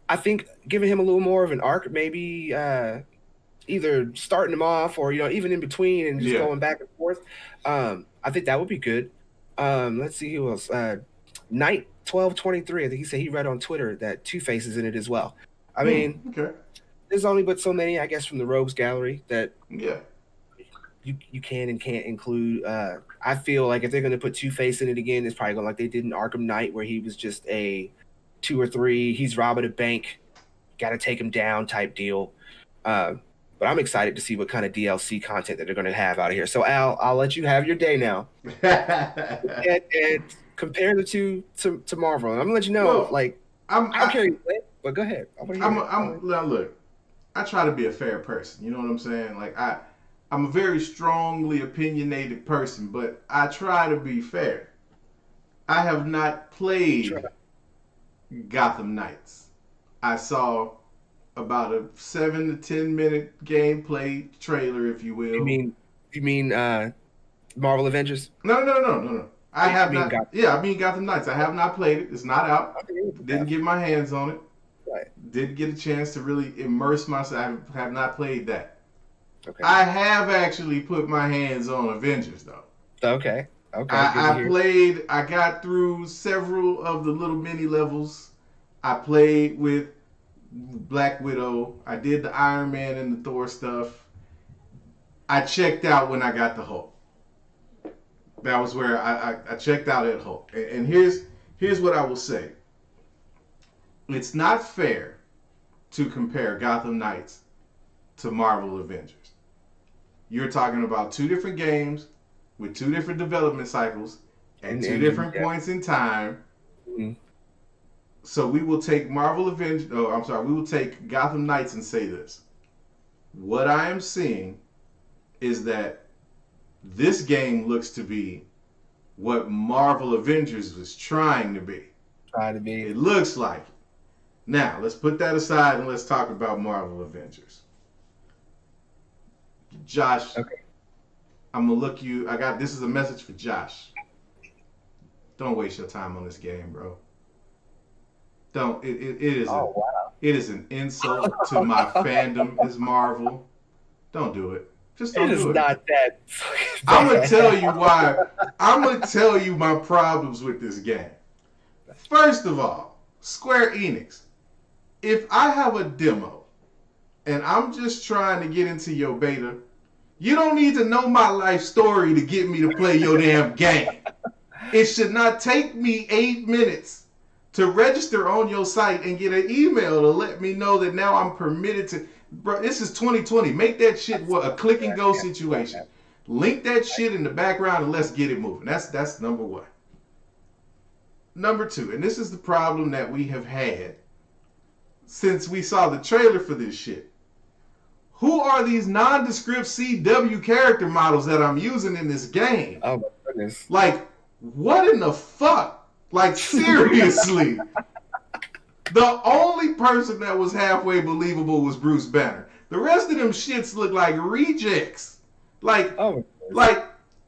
I think giving him a little more of an arc, maybe either starting him off or even in between and just going back and forth. I think that would be good. Let's see who else. Knight 1223. I think he said he read on Twitter that Two-Face is in it as well. I mean, okay. There's only but so many, I guess, from the Rogues Gallery that you can and can't include. I feel like if they're going to put Two-Face in it again, it's probably going like they did in Arkham Knight, where he was just a 2 or 3. He's robbing a bank, got to take him down type deal. But I'm excited to see what kind of DLC content that they're going to have out of here. So, Al, I'll let you have your day now. and compare the two to Marvel. I'm going to let you know, I don't care, but go ahead. Now look, I try to be a fair person. You know what I'm saying? Like, I'm a very strongly opinionated person, but I try to be fair. I have not played Gotham Knights. I saw about a 7 to 10 minute gameplay trailer, if you will. You mean Marvel Avengers? No. I have not. I mean Gotham Knights. I have not played it. It's not out. Didn't get my hands on it. Right. Didn't get a chance to really immerse myself. I have not played that. Okay. I have actually put my hands on Avengers though. Okay. I played. I got through several of the little mini levels. I played with Black Widow. I did the Iron Man and the Thor stuff. I checked out when I got the Hulk. That was where I checked out at Hulk. And here's what I will say. It's not fair to compare Gotham Knights to Marvel Avengers. You're talking about 2 different games with 2 different development cycles and 2 different points in time. Mm-hmm. So we will take we will take Gotham Knights and say this. What I am seeing is that this game looks to be what Marvel Avengers was trying to be. It looks like it. Now, let's put that aside and let's talk about Marvel Avengers. Josh, okay. I'm going to look you. This is a message for Josh. Don't waste your time on this game, bro. Don't. It is. Oh, wow. It is an insult to my fandom as Marvel. Don't do it. Just don't do it. It is not that. I'm gonna tell you why. I'm gonna tell you my problems with this game. First of all, Square Enix. If I have a demo and I'm just trying to get into your beta, you don't need to know my life story to get me to play your damn game. It should not take me 8 minutes to register on your site and get an email to let me know that now I'm permitted to. Bro, this is 2020. Make that shit a click and go situation. Link that shit in the background and let's get it moving. That's number 1. Number 2, and this is the problem that we have had since we saw the trailer for this shit. Who are these nondescript CW character models that I'm using in this game? Oh my goodness. Like, what in the fuck? Like, seriously. The only person that was halfway believable was Bruce Banner. The rest of them shits look like rejects. Like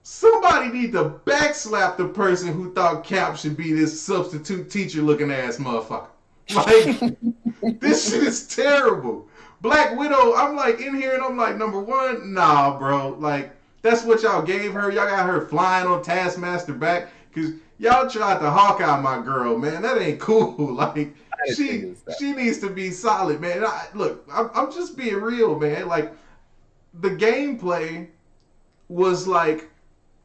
somebody need to backslap the person who thought Cap should be this substitute teacher looking ass motherfucker. Like, this shit is terrible. Black Widow, I'm like in here and I'm like, number 1, nah, bro. Like, that's what y'all gave her. Y'all got her flying on Taskmaster back because y'all tried to Hawkeye my girl, man. That ain't cool. Like, she needs to be solid, man. I'm just being real, man. Like, the gameplay was like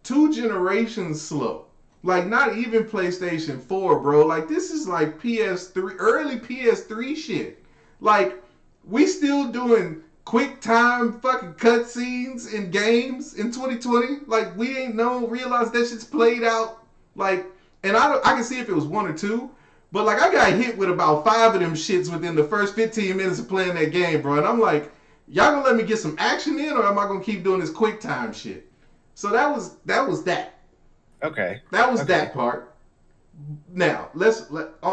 2 generations slow. Like, not even PlayStation 4, bro. Like, this is like PS3, early PS3 shit. Like, we still doing quick time fucking cutscenes in games in 2020. Like, we ain't realize that shit's played out. Like, and I can see if it was 1 or 2. But, like, I got hit with about 5 of them shits within the first 15 minutes of playing that game, bro. And I'm like, y'all gonna let me get some action in, or am I gonna keep doing this quick time shit? So that was that. Okay. That was that part. Now,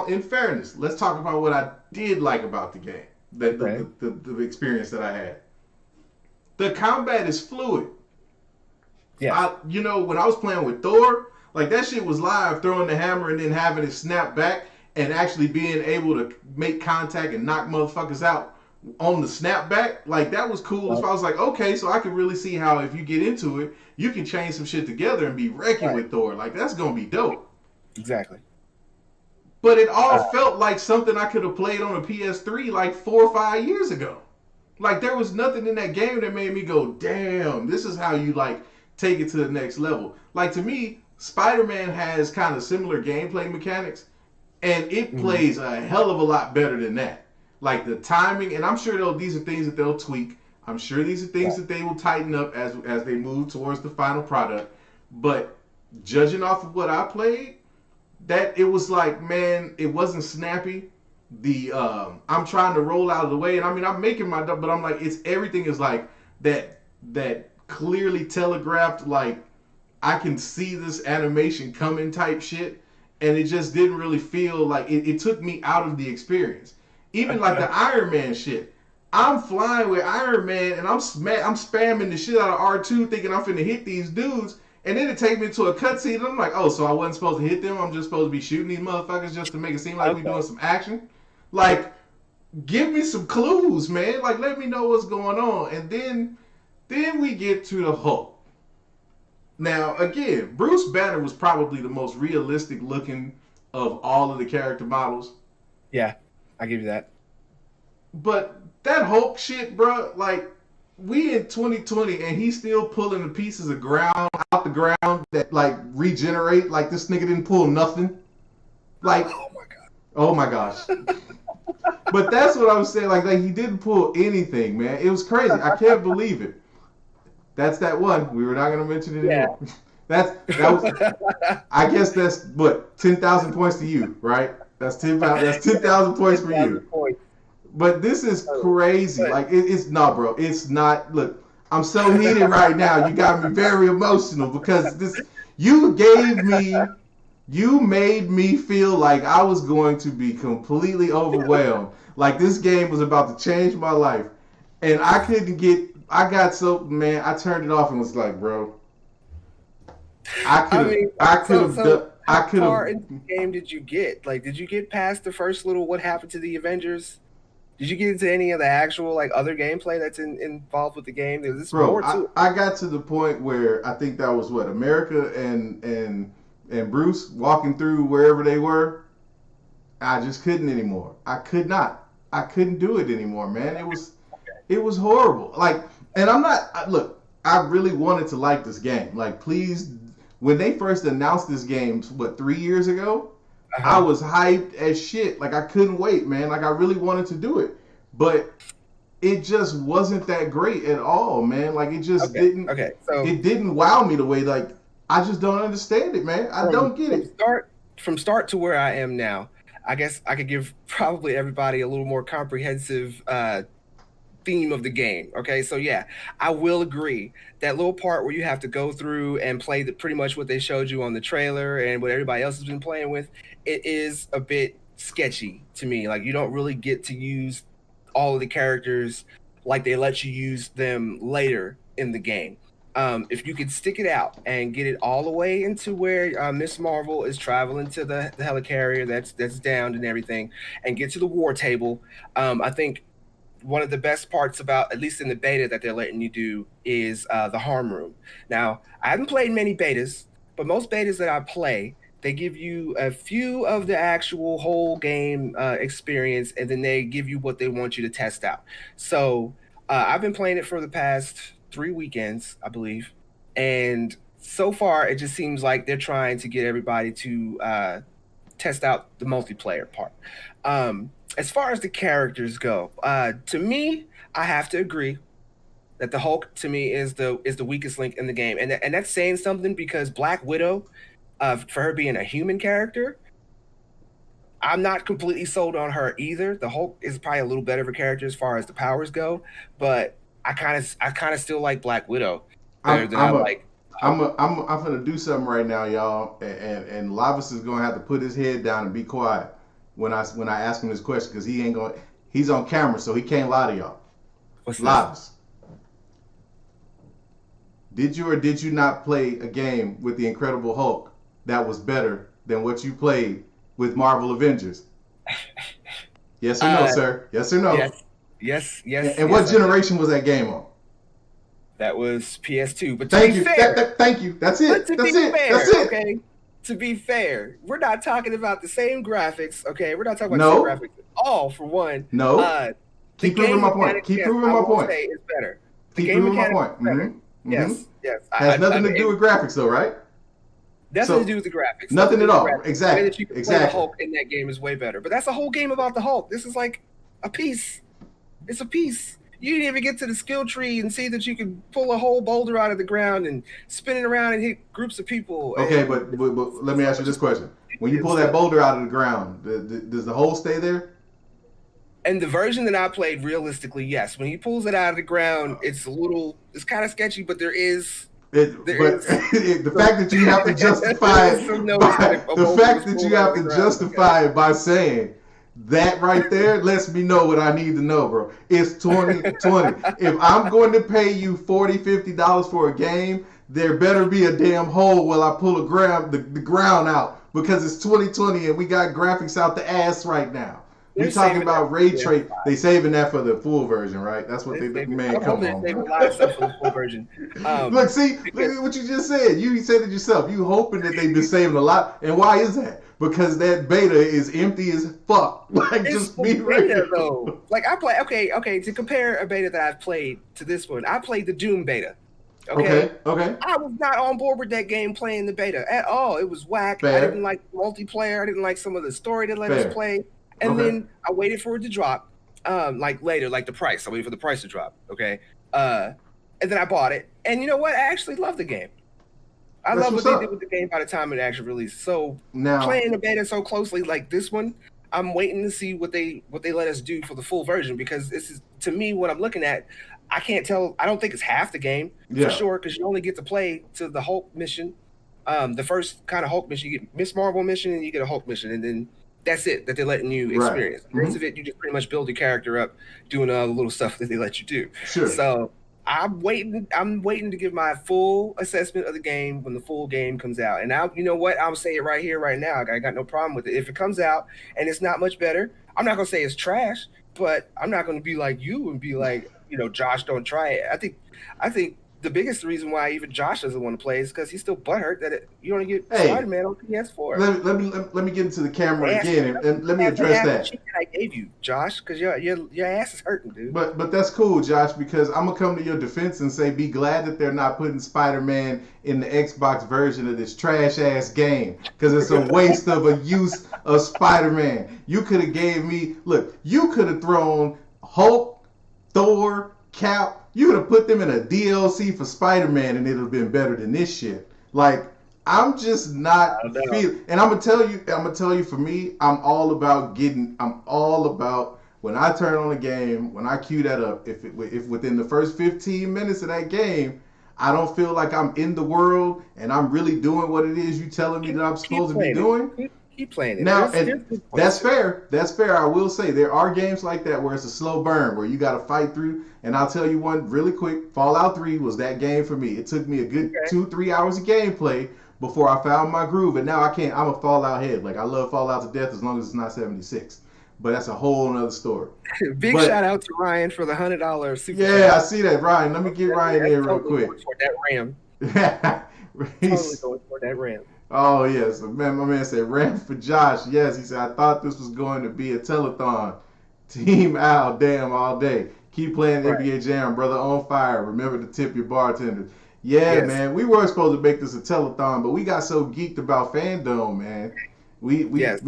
in fairness, let's talk about what I did like about the game. The experience that I had. The combat is fluid. Yes. When I was playing with Thor, like that shit was live, throwing the hammer and then having it snap back and actually being able to make contact and knock motherfuckers out on the snap back. Like that was cool. As I was like, okay, so I can really see how if you get into it, you can chain some shit together and be wrecking with Thor. Like that's gonna be dope. Exactly. But it all felt like something I could have played on a PS3 like 4 or 5 years ago. Like there was nothing in that game that made me go, damn, this is how you like take it to the next level. Like to me, Spider-Man has kind of similar gameplay mechanics, and it plays a hell of a lot better than that. Like the timing, and I'm sure these are things that they'll tweak. I'm sure these are things that they will tighten up as they move towards the final product. But judging off of what I played, that it was like, man, it wasn't snappy. I'm trying to roll out of the way, and I mean I'm making my, but I'm like everything is like that clearly telegraphed, like I can see this animation coming type shit, and it just didn't really feel like it took me out of the experience. Even like the Iron Man shit. I'm flying with Iron Man and I'm spamming the shit out of R2 thinking I'm finna hit these dudes, and then it takes me to a cutscene and I'm like, oh, so I wasn't supposed to hit them, I'm just supposed to be shooting these motherfuckers just to make it seem like we doing some action. Like, give me some clues, man. Like, let me know what's going on. And then we get to the Hulk. Now, again, Bruce Banner was probably the most realistic looking of all of the character models. Yeah, I give you that. But that Hulk shit, bro, like, we in 2020 and he's still pulling the pieces of ground out the ground that, like, regenerate. Like, this nigga didn't pull nothing. Like, oh my god. Oh my gosh. But that's what I was saying. Like he didn't pull anything, man. It was crazy. I can't believe it. That's that one. We were not gonna mention it anymore. That was. I guess that's what 10,000 points to you, right? That's 10,000 points for you. But this is crazy. Like it's no, bro. It's not. Look, I'm so heated right now. You got me very emotional because this. You made me feel like I was going to be completely overwhelmed. Like this game was about to change my life. And I turned it off and was like, bro, how far into the game did you get? Like, did you get past the first little what happened to the Avengers? Did you get into any of the actual like other gameplay that's involved with the game? There's more to it. I got to the point where I think that was what America and Bruce walking through wherever they were. I just couldn't anymore. I could not. I couldn't do it anymore, man. It was horrible. Like, and look, I really wanted to like this game. Like, please, when they first announced this game, 3 years ago, I was hyped as shit. Like, I couldn't wait, man. Like, I really wanted to do it. But it just wasn't that great at all, man. Like, it just didn't. Okay, so it didn't wow me the way, like, I just don't understand it, man. I don't get it. From start to where I am now, I guess I could give probably everybody a little more comprehensive theme of the game. Okay, so yeah, I will agree that little part where you have to go through and play pretty much what they showed you on the trailer and what everybody else has been playing with, it is a bit sketchy to me. Like you don't really get to use all of the characters like they let you use them later in the game. If you could stick it out and get it all the way into where Miss Marvel is traveling to the helicarrier that's downed and everything, and get to the war table, I think one of the best parts about, at least in the beta that they're letting you do, is the harm room. Now, I haven't played many betas, but most betas that I play, they give you a few of the actual whole game experience, and then they give you what they want you to test out. So I've been playing it for the past 3 weekends, I believe. And so far, it just seems like they're trying to get everybody to test out the multiplayer part. As far as the characters go, to me, I have to agree that the Hulk, to me, is the weakest link in the game. And that's saying something because Black Widow, for her being a human character, I'm not completely sold on her either. The Hulk is probably a little better of a character as far as the powers go, but I kind of still like Black Widow better than I like. I'm gonna do something right now, y'all, and Lavis is gonna have to put his head down and be quiet when I ask him this question because he's on camera, so he can't lie to y'all. What's Lavis? Did you or did you not play a game with the Incredible Hulk that was better than what you played with Marvel Avengers? Yes or no, sir? Yes or no? Yes. And what generation was that game on? That was PS2. But thank you. Thank you. That's it. That's it. Okay. To be fair, we're not talking about the same graphics. Okay, we're not talking about the same graphics at all. For one, no. Keep proving my point. Keep proving my point. It's better. Keep proving my point. Mm-hmm. Yes. Has nothing to do with graphics, though, right? Nothing to do with the graphics. Nothing at all. Exactly. The way that you can play the Hulk in that game is way better. But that's a whole game about the Hulk. This is like a piece. It's a piece. You didn't even get to the skill tree and see that you can pull a whole boulder out of the ground and spin it around and hit groups of people. Okay, but let me ask you this question. When you pull that boulder out of the ground, does the hole stay there? And the version that I played, realistically, yes. When he pulls it out of the ground, it's kind of sketchy, but the fact that you have to justify it by saying that right there lets me know what I need to know, bro. It's 2020. If I'm going to pay you $40, $50 for a game, there better be a damn hole while I pull the ground out, because it's 2020 and we got graphics out the ass right now. You're talking about ray tracing. They saving that for the full version, right? That's what man, come on. They saving a lot of stuff for the full version. Look at what you just said. You said it yourself. You hoping that they've been saving a lot. And why is that? Because that beta is empty as fuck. Like, it's just be beta, though. Like, I play, okay, to compare a beta that I've played to this one, I played the Doom beta. Okay. I was not on board with that game playing the beta at all. It was whack. Fair. I didn't like multiplayer. I didn't like some of the story they let us play. And then I waited for it to drop, like later, like the price. I waited for the price to drop, okay? And then I bought it. And you know what? I actually love the game. I love what they did with the game by the time it actually released. So playing the beta so closely like this one, I'm waiting to see what they let us do for the full version, because this is, to me, what I'm looking at. I can't tell. I don't think it's half the game for sure, because you only get to play to the Hulk mission, the first kind of Hulk mission. You get Miss Marvel mission and you get a Hulk mission, and then that's it that they're letting you experience. Right. The rest of it, you just pretty much build your character up, doing all the little stuff that they let you do. Sure. So I'm waiting to give my full assessment of the game when the full game comes out. And you know what? I'll say it right here, right now. I got no problem with it. If it comes out and it's not much better, I'm not gonna say it's trash, but I'm not gonna be like you and be like, Josh, don't try it. I think the biggest reason why even Josh doesn't want to play is because he's still butthurt that you only get Spider-Man on PS4. Let me get into the camera again and let me address that. I gave you, Josh, because your ass is hurting, dude. But that's cool, Josh, because I'm gonna come to your defense and say, be glad that they're not putting Spider-Man in the Xbox version of this trash ass game, because it's a waste of a use of Spider-Man. You could have you could have thrown Hulk, Thor, Cap. You could have put them in a DLC for Spider-Man and it would have been better than this shit. Like, I'm just not feeling. And I'm gonna tell you, for me, I'm all about when I turn on a game, when I queue that up, if within the first 15 minutes of that game, I don't feel like I'm in the world and I'm really doing what it is you telling me that I'm supposed to be doing. Keep playing it. Now, that's fair. That's fair. I will say there are games like that where it's a slow burn, where you got to fight through. And I'll tell you one really quick. Fallout 3 was that game for me. It took me a good 2-3 hours of gameplay before I found my groove. And now I'm a Fallout head. Like, I love Fallout to death as long as it's not 76. But that's a whole nother story. Shout out to Ryan for the $100 super. Yeah, I see that, Ryan. Let me get Ryan there real quick. For that RAM. Totally going for that RAM. Oh, yes. My man said, ran for Josh. Yes, he said, I thought this was going to be a telethon. Team Al, damn, all day. Keep playing NBA Jam, brother, on fire. Remember to tip your bartenders. Yeah, yes. Man, we were supposed to make this a telethon, but we got so geeked about Fandome, man. We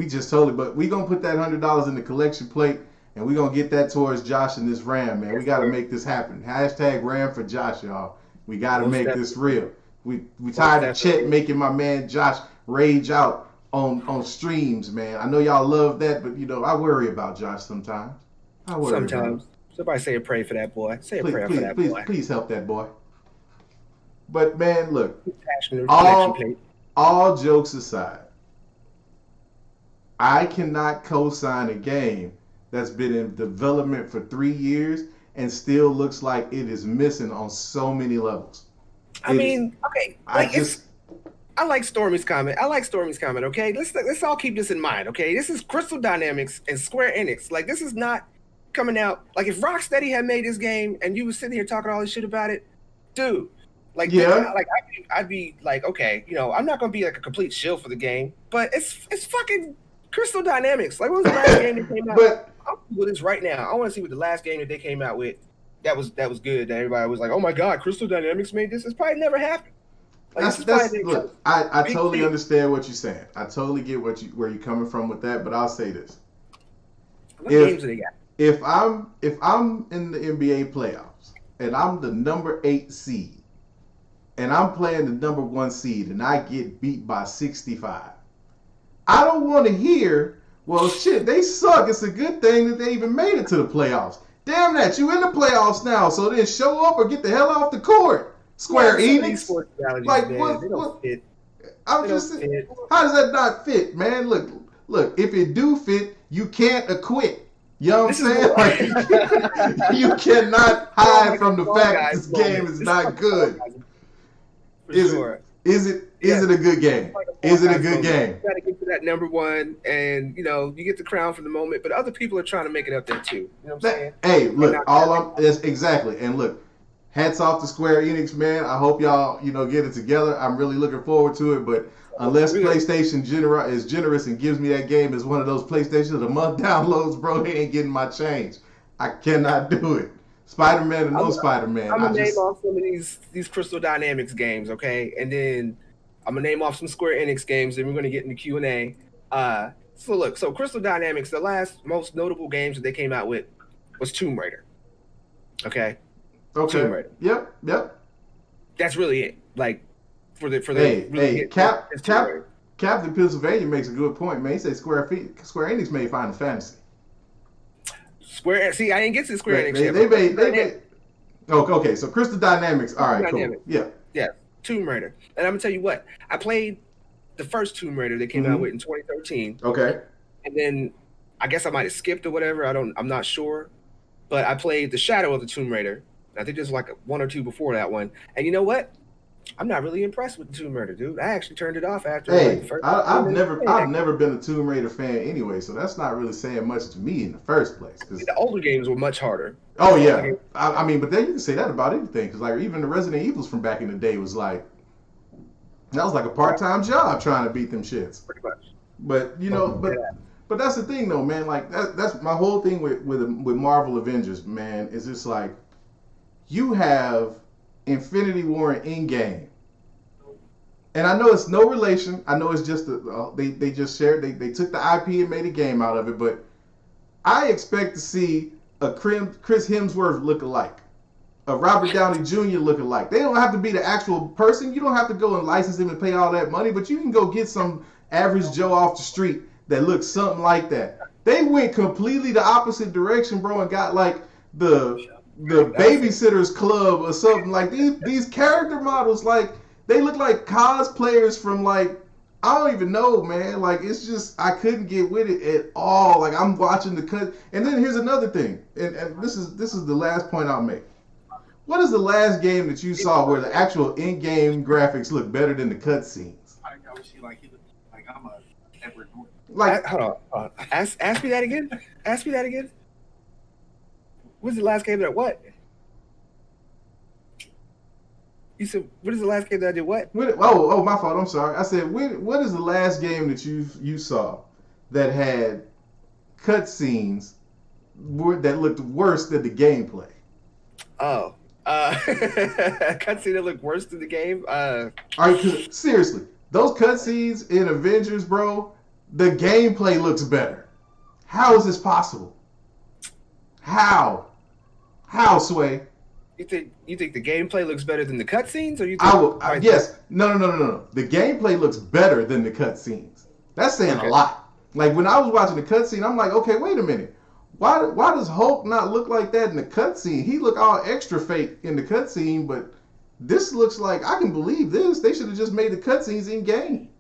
just totally, but we going to put that $100 in the collection plate, and we going to get that towards Josh and this RAM, man. We got to make this happen. Hashtag RAM for Josh, y'all. We got to make this real. We tired of Chet making my man Josh rage out on streams, man. I know y'all love that, but I worry about Josh sometimes. Somebody say a prayer for that boy. Say a prayer for that boy. Please help that boy. But man, look, all jokes aside, I cannot co-sign a game that's been in development for 3 years and still looks like it is missing on so many levels. I mean, okay, I like Stormy's comment. Okay, let's all keep this in mind. Okay, this is Crystal Dynamics and Square Enix. Like, this is not coming out. Like, if Rocksteady had made this game and you was sitting here talking all this shit about it, dude. Like, yeah, like I'd be like, okay, I'm not gonna be like a complete shill for the game, but it's fucking Crystal Dynamics. Like, what was the last game that came out? But I'll do this right now. I want to see what the last game that they came out with that was good. That everybody was like, oh my god, Crystal Dynamics made this. It's probably never happened. Like, look, I totally understand what you're saying. I totally get where you're coming from with that. But I'll say this: what games do they got? If I'm in the NBA playoffs and I'm the number 8 seed and I'm playing the number 1 seed and I get beat by 65, I don't want to hear, well, shit, they suck. It's a good thing that they even made it to the playoffs. Damn that, you in the playoffs now, so then show up or get the hell off the court. Square Enix, like what? I'm just saying, how does that not fit, man? Look, if it do fit, you can't acquit. You know what I'm saying? Like, you cannot hide from the fact that this game is not good. Is it a good game? Is it a good game? You got to get to that number 1, and you get the crown for the moment, but other people are trying to make it up there too. You know what I'm saying? Hey, look, exactly, and look. Hats off to Square Enix, man. I hope y'all, get it together. I'm really looking forward to it. But unless PlayStation is generous and gives me that game as one of those PlayStation of the month downloads, bro, they ain't getting my change. I cannot do it. Spider-Man and no Spider-Man. I'm gonna name off some of these Crystal Dynamics games, okay, and then I'm gonna name off some Square Enix games. Then we're gonna get into Q&A. So Crystal Dynamics, the last most notable games that they came out with was Tomb Raider. Okay. Okay. Tomb Raider. Yep. That's really it. Like Captain Pennsylvania makes a good point, man. He said Square Enix made Final Fantasy. See, I didn't get to Square Enix yet. They made. Okay. So Crystal Dynamics. All right, cool. Yeah. Tomb Raider, and I'm gonna tell you what. I played the first Tomb Raider that came out with in 2013. Okay. And then I guess I might have skipped or whatever. I'm not sure, but I played the Shadow of the Tomb Raider. I think there's like 1 or 2 before that one. And you know what? I'm not really impressed with the Tomb Raider, dude. I actually turned it off after. I've never been a Tomb Raider fan anyway, so that's not really saying much to me in the first place. The older games were much harder. Oh yeah, I mean, but then you can say that about anything, because like even the Resident Evils from back in the day was like that was like a part-time job trying to beat them shits. Pretty much. But but that's the thing though, man. Like that's my whole thing with Marvel Avengers, man. Is it's like you have Infinity War and Endgame. And I know it's no relation. I know it's just they just shared. They took the IP and made a game out of it. But I expect to see a Chris Hemsworth look-alike, a Robert Downey Jr. look-alike. They don't have to be the actual person. You don't have to go and license him and pay all that money. But you can go get some average Joe off the street that looks something like that. They went completely the opposite direction, bro, and got like the Babysitters Club or something. Like these character models, like they look like cosplayers from like I don't even know, man. Like it's just I couldn't get with it at all. Like I'm watching the cut, and then here's another thing, and this is the last point I'll make. What is the last game that you saw where the actual in-game graphics look better than the cutscenes? I'm a Edward Norton. Like hold on. Ask me that again. Ask me that again. What's the last game that what? You said, what is the last game that I did what? Oh, my fault. I'm sorry. I said, what is the last game that you saw that had cutscenes that looked worse than the gameplay? Oh. Cutscene that looked worse than the game? All right, seriously. Those cutscenes in Avengers, bro, the gameplay looks better. How is this possible? How, Sway? You think the gameplay looks better than the cutscenes, or you think? Yes. No. The gameplay looks better than the cutscenes. That's saying a lot. Like when I was watching the cutscene, I'm like, okay, wait a minute. Why does Hulk not look like that in the cutscene? He look all extra fake in the cutscene, but this looks like I can believe this. They should have just made the cutscenes in game.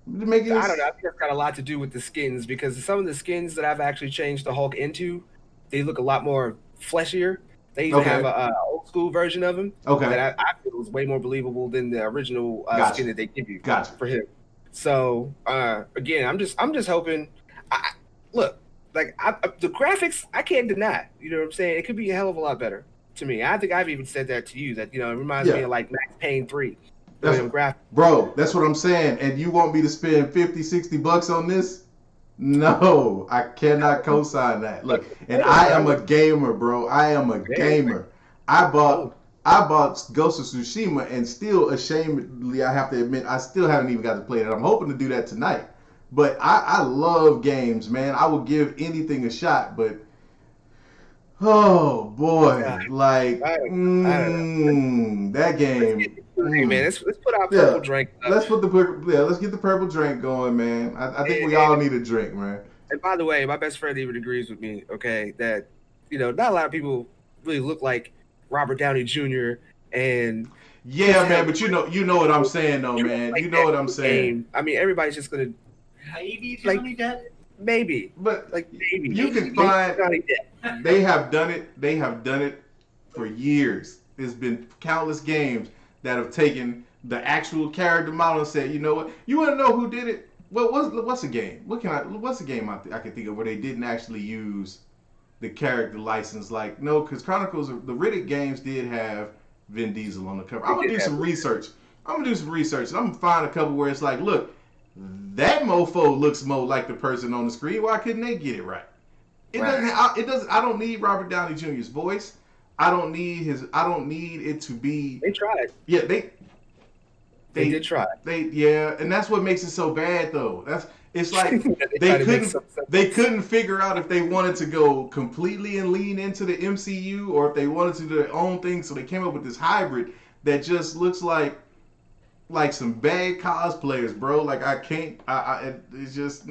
I don't know. I think that's got a lot to do with the skins, because some of the skins that I've actually changed the Hulk into, they look a lot more fleshier. They even have a old school version of him that I feel was way more believable than the original skin that they give you for him. So again, I'm just hoping. Look, like the graphics, I can't deny. You know what I'm saying? It could be a hell of a lot better to me. I think I've even said that to you. That it reminds me of like Max Payne 3. Bro, that's what I'm saying. And you want me to spend $50-$60 on this? No, I cannot co-sign that. Look, and I am a gamer, bro. I am a gamer. I bought Ghost of Tsushima, and still, ashamedly, I have to admit, I still haven't even got to play it. I'm hoping to do that tonight. But I love games, man. I would give anything a shot, but oh boy, like that game. Hey man, let's put our purple drink up. Let's get the purple drink going, man. I think we all need a drink, man. And by the way, my best friend even agrees with me, okay, that not a lot of people really look like Robert Downey Jr. and man, but you know what I'm saying though, man. You know what I'm saying. I mean, everybody's just gonna maybe Johnny Depp. Maybe, but like maybe you can find. They have done it. They have done it for years. There's been countless games that have taken the actual character model and said, you know what? You want to know who did it? What's a game? What's a game I can think of where they didn't actually use the character license? Like, no, because Chronicles, the Riddick games did have Vin Diesel on the cover. I'm gonna do some research. And I'm gonna find a couple where it's like, look, that mofo looks more like the person on the screen. Why couldn't they get it right? It doesn't. I don't need Robert Downey Jr.'s voice. I don't need it to be. They tried. Yeah, they did try. And that's what makes it so bad, though. It's like they couldn't figure out if they wanted to go completely and lean into the MCU or if they wanted to do their own thing. So they came up with this hybrid that just looks like some bad cosplayers, bro. Like I can't. It's just.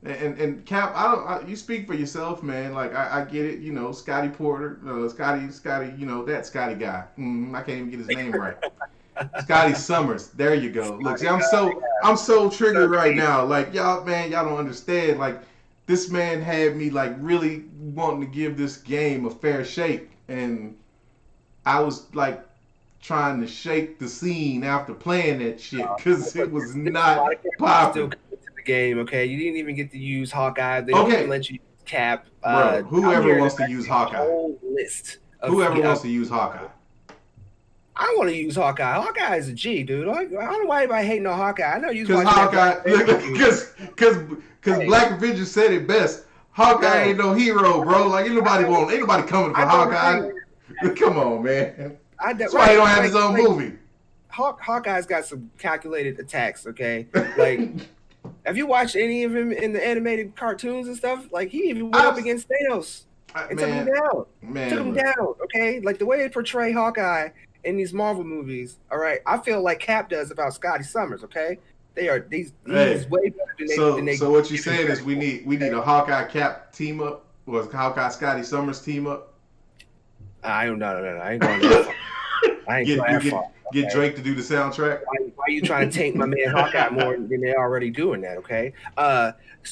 And Cap, you speak for yourself, man. Like I get it, Scotty Porter, Scotty, that Scotty guy. I can't even get his name right. Scotty Summers. There you go. Look, see, I'm so triggered right now. Like y'all don't understand. Like this man had me like really wanting to give this game a fair shake, and I was like trying to shake the scene after playing that shit because it was not popping. Game, okay? You didn't even get to use Hawkeye. They didn't let you use Cap. Bro, whoever wants to use Hawkeye. Whoever wants to use Hawkeye. I want to use Hawkeye. Hawkeye is a G, dude. I don't know why everybody hating on Hawkeye. I know you because Hawkeye. Because Black Avengers said it best. Hawkeye ain't no hero, bro. Like ain't nobody coming for Hawkeye. Come on, man. That's why he don't have his own movie. Hawkeye's got some calculated attacks, okay? Like. Have you watched any of him in the animated cartoons and stuff? Like he even went up against Thanos and took him down. Okay, like the way they portray Hawkeye in these Marvel movies. All right, I feel like Cap does about Scotty Summers. Okay, he's way better than they. So what you're saying is we need a Hawkeye Cap team up, or Hawkeye Scotty Summers team up. I ain't going that far. I ain't going that far. Get Drake to do the soundtrack. Why are you trying to tank my man Hawkeye more than they're already doing that? Okay.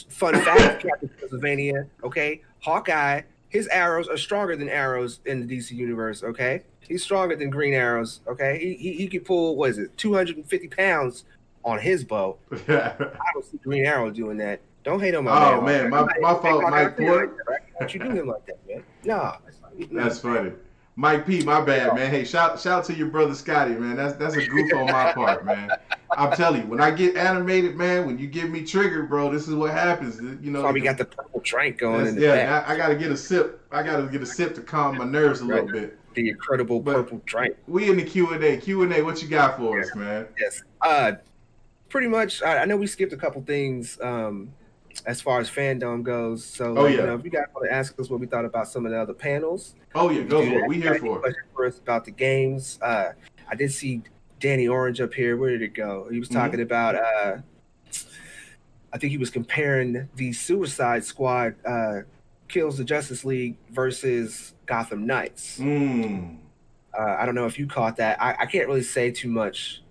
Fun fact, Captain Pennsylvania. Okay, Hawkeye, his arrows are stronger than arrows in the DC universe. Okay, he's stronger than Green Arrows. Okay, he can pull 250 pounds on his bow. I don't see Green Arrow doing that. Don't hate on my man. Oh man, my fault, Mike Porter. Don't you do him like that, man? No. That's funny. Mike P, my bad, man. Hey, shout to your brother Scotty, man. That's a goof on my part, man. I'm telling you, when I get animated, man, when you get me triggered, bro, this is what happens. We got the purple drink going in the back. I gotta get a sip. To calm my nerves a little bit. The incredible purple drink. We in the Q&A. What you got for us, man? Yes. Pretty much. I know we skipped a couple things. As far as Fandome goes, so if you guys want to ask us what we thought about some of the other panels, go for it. We here for it. For us about the games. I did see Danny Orange up here. Where did it go? He was talking about. I think he was comparing the Suicide Squad Kills the Justice League versus Gotham Knights. I don't know if you caught that. I can't really say too much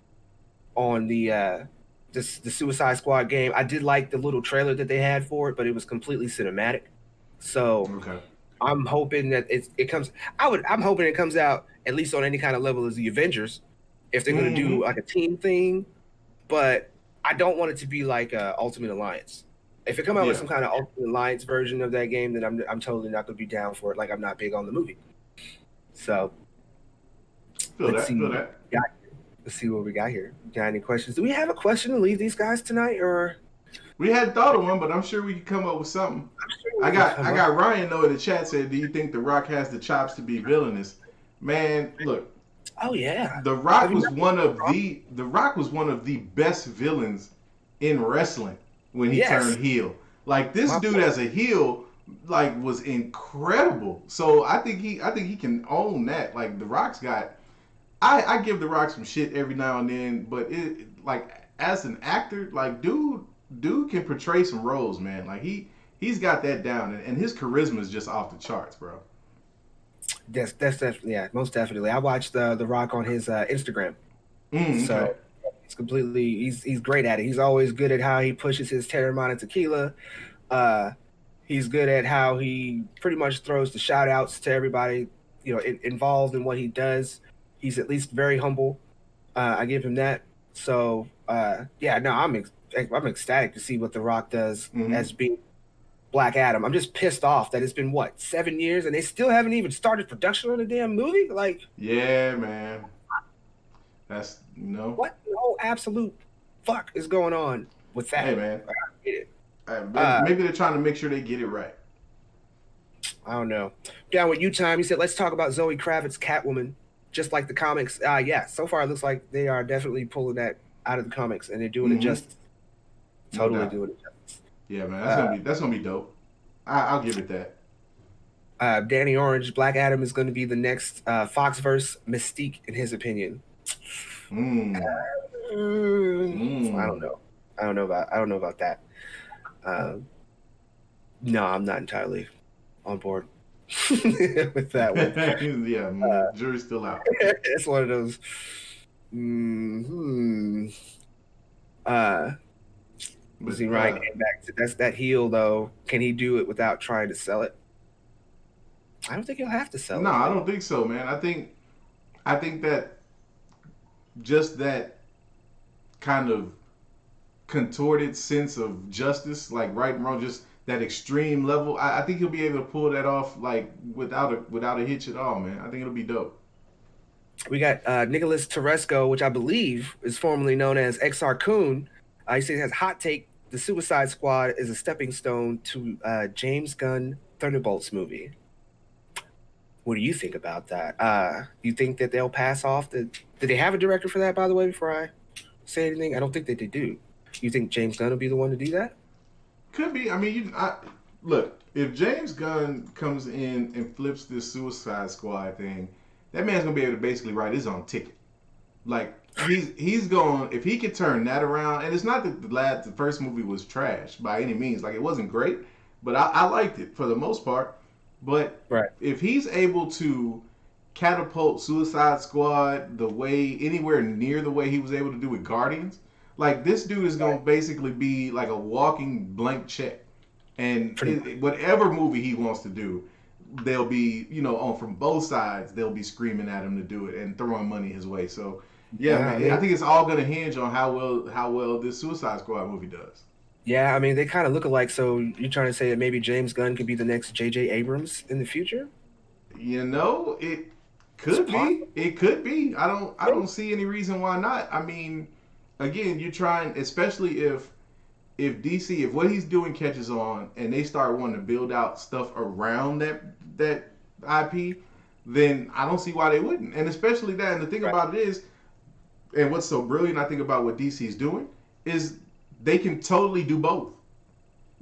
on the Suicide Squad game. I did like the little trailer that they had for it, but it was completely cinematic. So I'm hoping that it comes. I'm hoping it comes out at least on any kind of level, as the Avengers. If they're going to Mm-hmm. do like a team thing, but I don't want it to be like Ultimate Alliance. If it come out with some kind of Ultimate Alliance version of that game, then I'm totally not going to be down for it. Like I'm not big on the movie. So let's see what we got here. Got any questions? Do we have a question to leave these guys tonight, or We hadn't thought of one, but I'm sure we could come up with something. I got Ryan though in the chat said, "Do you think The Rock has the chops to be villainous?" Man, look. Oh yeah. The Rock was one of the best villains in wrestling when he turned heel. Like this dude as a heel, like was incredible. So I think he can own that. Like The Rock's got. I give The Rock some shit every now and then, but it like as an actor, like dude can portray some roles, man. Like he's got that down, and his charisma is just off the charts, bro. That's definitely, yeah, most definitely. I watched the Rock on his Instagram, so it's completely. He's great at it. He's always good at how he pushes his Terramana tequila. He's good at how he pretty much throws the shout outs to everybody, involved in what he does. He's at least very humble. I give him that. So yeah, no, I'm ecstatic to see what The Rock does as being Black Adam. I'm just pissed off that it's been 7 years and they still haven't even started production on the damn movie. Like, yeah, man, that's what no absolute fuck is going on with that? Hey, man, maybe they're trying to make sure they get it right. I don't know. Down with you, Time. He said, let's talk about Zoe Kravitz, Catwoman, just like the comics. Yeah, so far it looks like they are definitely pulling that out of the comics and they're doing it justice. Totally doing it justice. Yeah, man, that's gonna be dope. I'll give it that. Danny Orange, Black Adam is going to be the next Foxverse Mystique, in his opinion. I don't know. I don't know about that. No, I'm not entirely on board with that one. Yeah, jury's still out. It's one of those. See, Ryan came back to that's that heel though. Can he do it without trying to sell it? I don't think he'll have to sell it. No, I don't think so, man. I think that just that kind of contorted sense of justice, like right and wrong, just that extreme level. I think he'll be able to pull that off like without a hitch at all, man. I think it'll be dope. We got Nicholas Teresco, which I believe is formerly known as XR Coon. He says, has hot take. The Suicide Squad is a stepping stone to James Gunn Thunderbolts movie. What do you think about that? Do you think that they'll pass off? Did they have a director for that, by the way, before I say anything? I don't think that they do. You think James Gunn will be the one to do that? Could be. I mean, look, if James Gunn comes in and flips this Suicide Squad thing, that man's going to be able to basically write his own ticket. Like, he's going, if he could turn that around, and it's not that the first movie was trash by any means. Like, it wasn't great, but I liked it for the most part. But if he's able to catapult Suicide Squad anywhere near the way he was able to do with Guardians, like this dude is going to basically be like a walking blank check. And whatever movie he wants to do, they'll be, from both sides, they'll be screaming at him to do it and throwing money his way. So, man, I think it's all going to hinge on how well this Suicide Squad movie does. Yeah, I mean, they kind of look alike. So you're trying to say that maybe James Gunn could be the next J.J. Abrams in the future? It could be. It could be. I don't see any reason why not. I mean, again, you're trying, especially if DC, if what he's doing catches on and they start wanting to build out stuff around that IP, then I don't see why they wouldn't. And especially that, and the thing about it is, and what's so brilliant, I think, about what DC's doing is they can totally do both.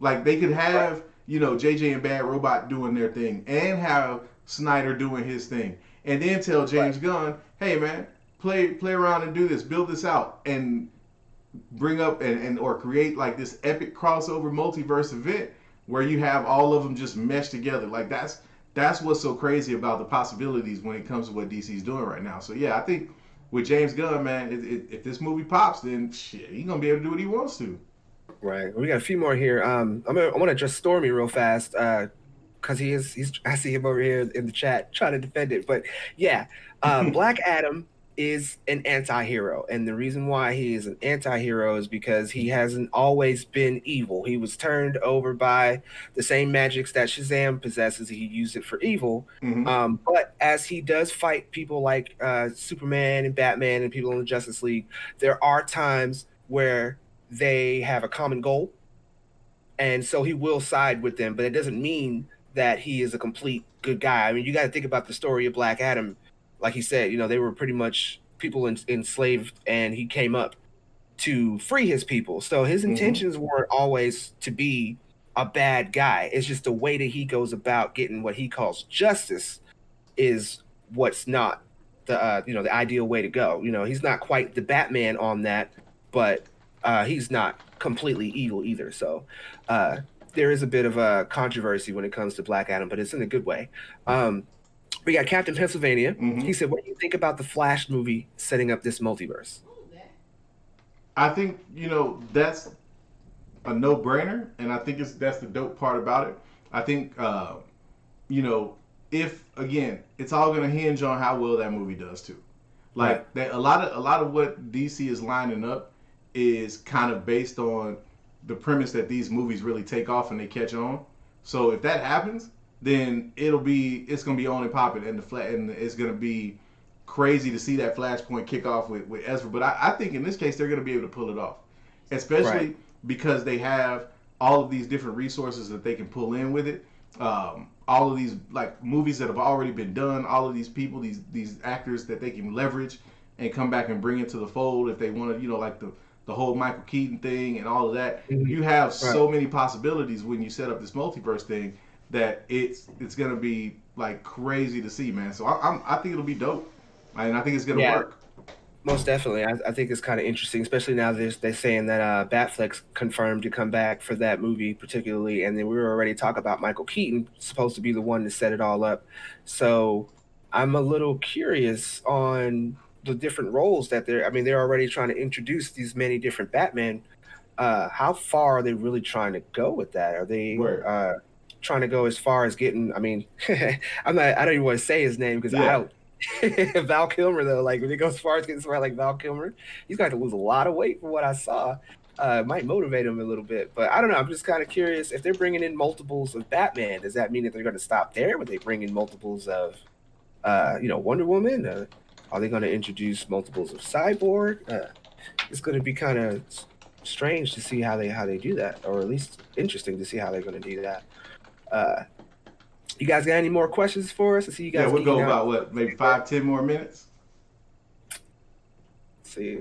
Like, they could have, JJ and Bad Robot doing their thing and have Snyder doing his thing. And then tell James Gunn, hey, man, play around and do this, build this out, and bring up or create like this epic crossover multiverse event where you have all of them just meshed together. Like, that's what's so crazy about the possibilities when it comes to what DC's doing right now. So, yeah, I think with James Gunn, man, if this movie pops, then shit, he's gonna be able to do what he wants to. Right. We got a few more here. I want to address Stormy real fast. because I see him over here in the chat trying to defend it. But yeah, Black Adam is an anti-hero, and the reason why he is an anti-hero is because he hasn't always been evil. He was turned over by the same magics that Shazam possesses. He used it for evil. But as he does fight people like Superman and Batman and people in the Justice League, there are times where they have a common goal, and so he will side with them, but it doesn't mean that he is a complete good guy. I mean, you got to think about the story of Black Adam. Like he said, they were pretty much people enslaved, and he came up to free his people. So his intentions weren't always to be a bad guy. It's just the way that he goes about getting what he calls justice is what's not the the ideal way to go. He's not quite the Batman on that, but he's not completely evil either. So there is a bit of a controversy when it comes to Black Adam, but it's in a good way. We got Captain Pennsylvania. He said, what do you think about the Flash movie setting up this multiverse? I think, that's a no-brainer, and I think that's the dope part about it. I think, if, again, it's all going to hinge on how well that movie does, too. Like, that, a lot of what DC is lining up is kind of based on the premise that these movies really take off and they catch on. So if that happens, then it's gonna be on and popping, and it's gonna be crazy to see that Flashpoint kick off with Ezra. But I think in this case they're gonna be able to pull it off, especially because they have all of these different resources that they can pull in with it. All of these like movies that have already been done, all of these people, these actors that they can leverage and come back and bring into the fold if they want to, like the whole Michael Keaton thing and all of that. You have so many possibilities when you set up this multiverse thing that it's gonna be like crazy to see, man. So I think it'll be dope, and I think it's gonna work. Most definitely. I think it's kind of interesting, especially now they're saying that Batfleck's confirmed to come back for that movie particularly, and then we were already talking about Michael Keaton supposed to be the one to set it all up. So I'm a little curious on the different roles that they're already trying to introduce these many different Batman. How far are they really trying to go with that? Are they trying to go as far as getting, I don't even want to say his name because I don't. Val Kilmer, though, like when it goes as far as getting somebody like Val Kilmer, he's going to lose a lot of weight from what I saw. It might motivate him a little bit, but I don't know. I'm just kind of curious if they're bringing in multiples of Batman. Does that mean that they're going to stop there? Would they bring in multiples of, Wonder Woman? Are they going to introduce multiples of Cyborg? It's going to be kind of strange to see how they do that, or at least interesting to see how they're going to do that. You guys got any more questions for us? I see you guys. Yeah, we'll go about what, maybe 5-10 more minutes. Let's see.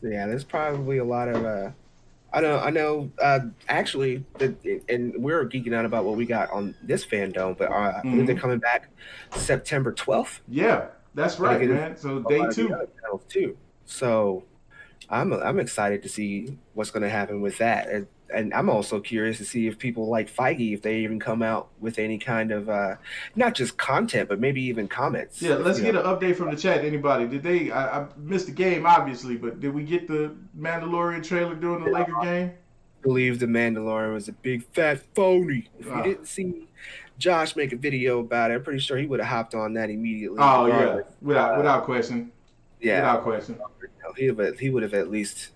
Yeah, there's probably a lot of. I know. Actually, and we're geeking out about what we got on this Fandome, but I believe they're coming back September 12th. Yeah, that's right, man. So day 2 too. So I'm excited to see what's going to happen with that. And I'm also curious to see if people like Feige, if they even come out with any kind of, not just content, but maybe even comments. Yeah, let's get an update from the chat. Anybody? Did they, I missed the game, obviously, but did we get the Mandalorian trailer during the Laker game? I believe the Mandalorian was a big fat phony. If you didn't see Josh make a video about it, I'm pretty sure he would have hopped on that immediately. Oh, yeah, without question. Yeah. Without question. He would have at least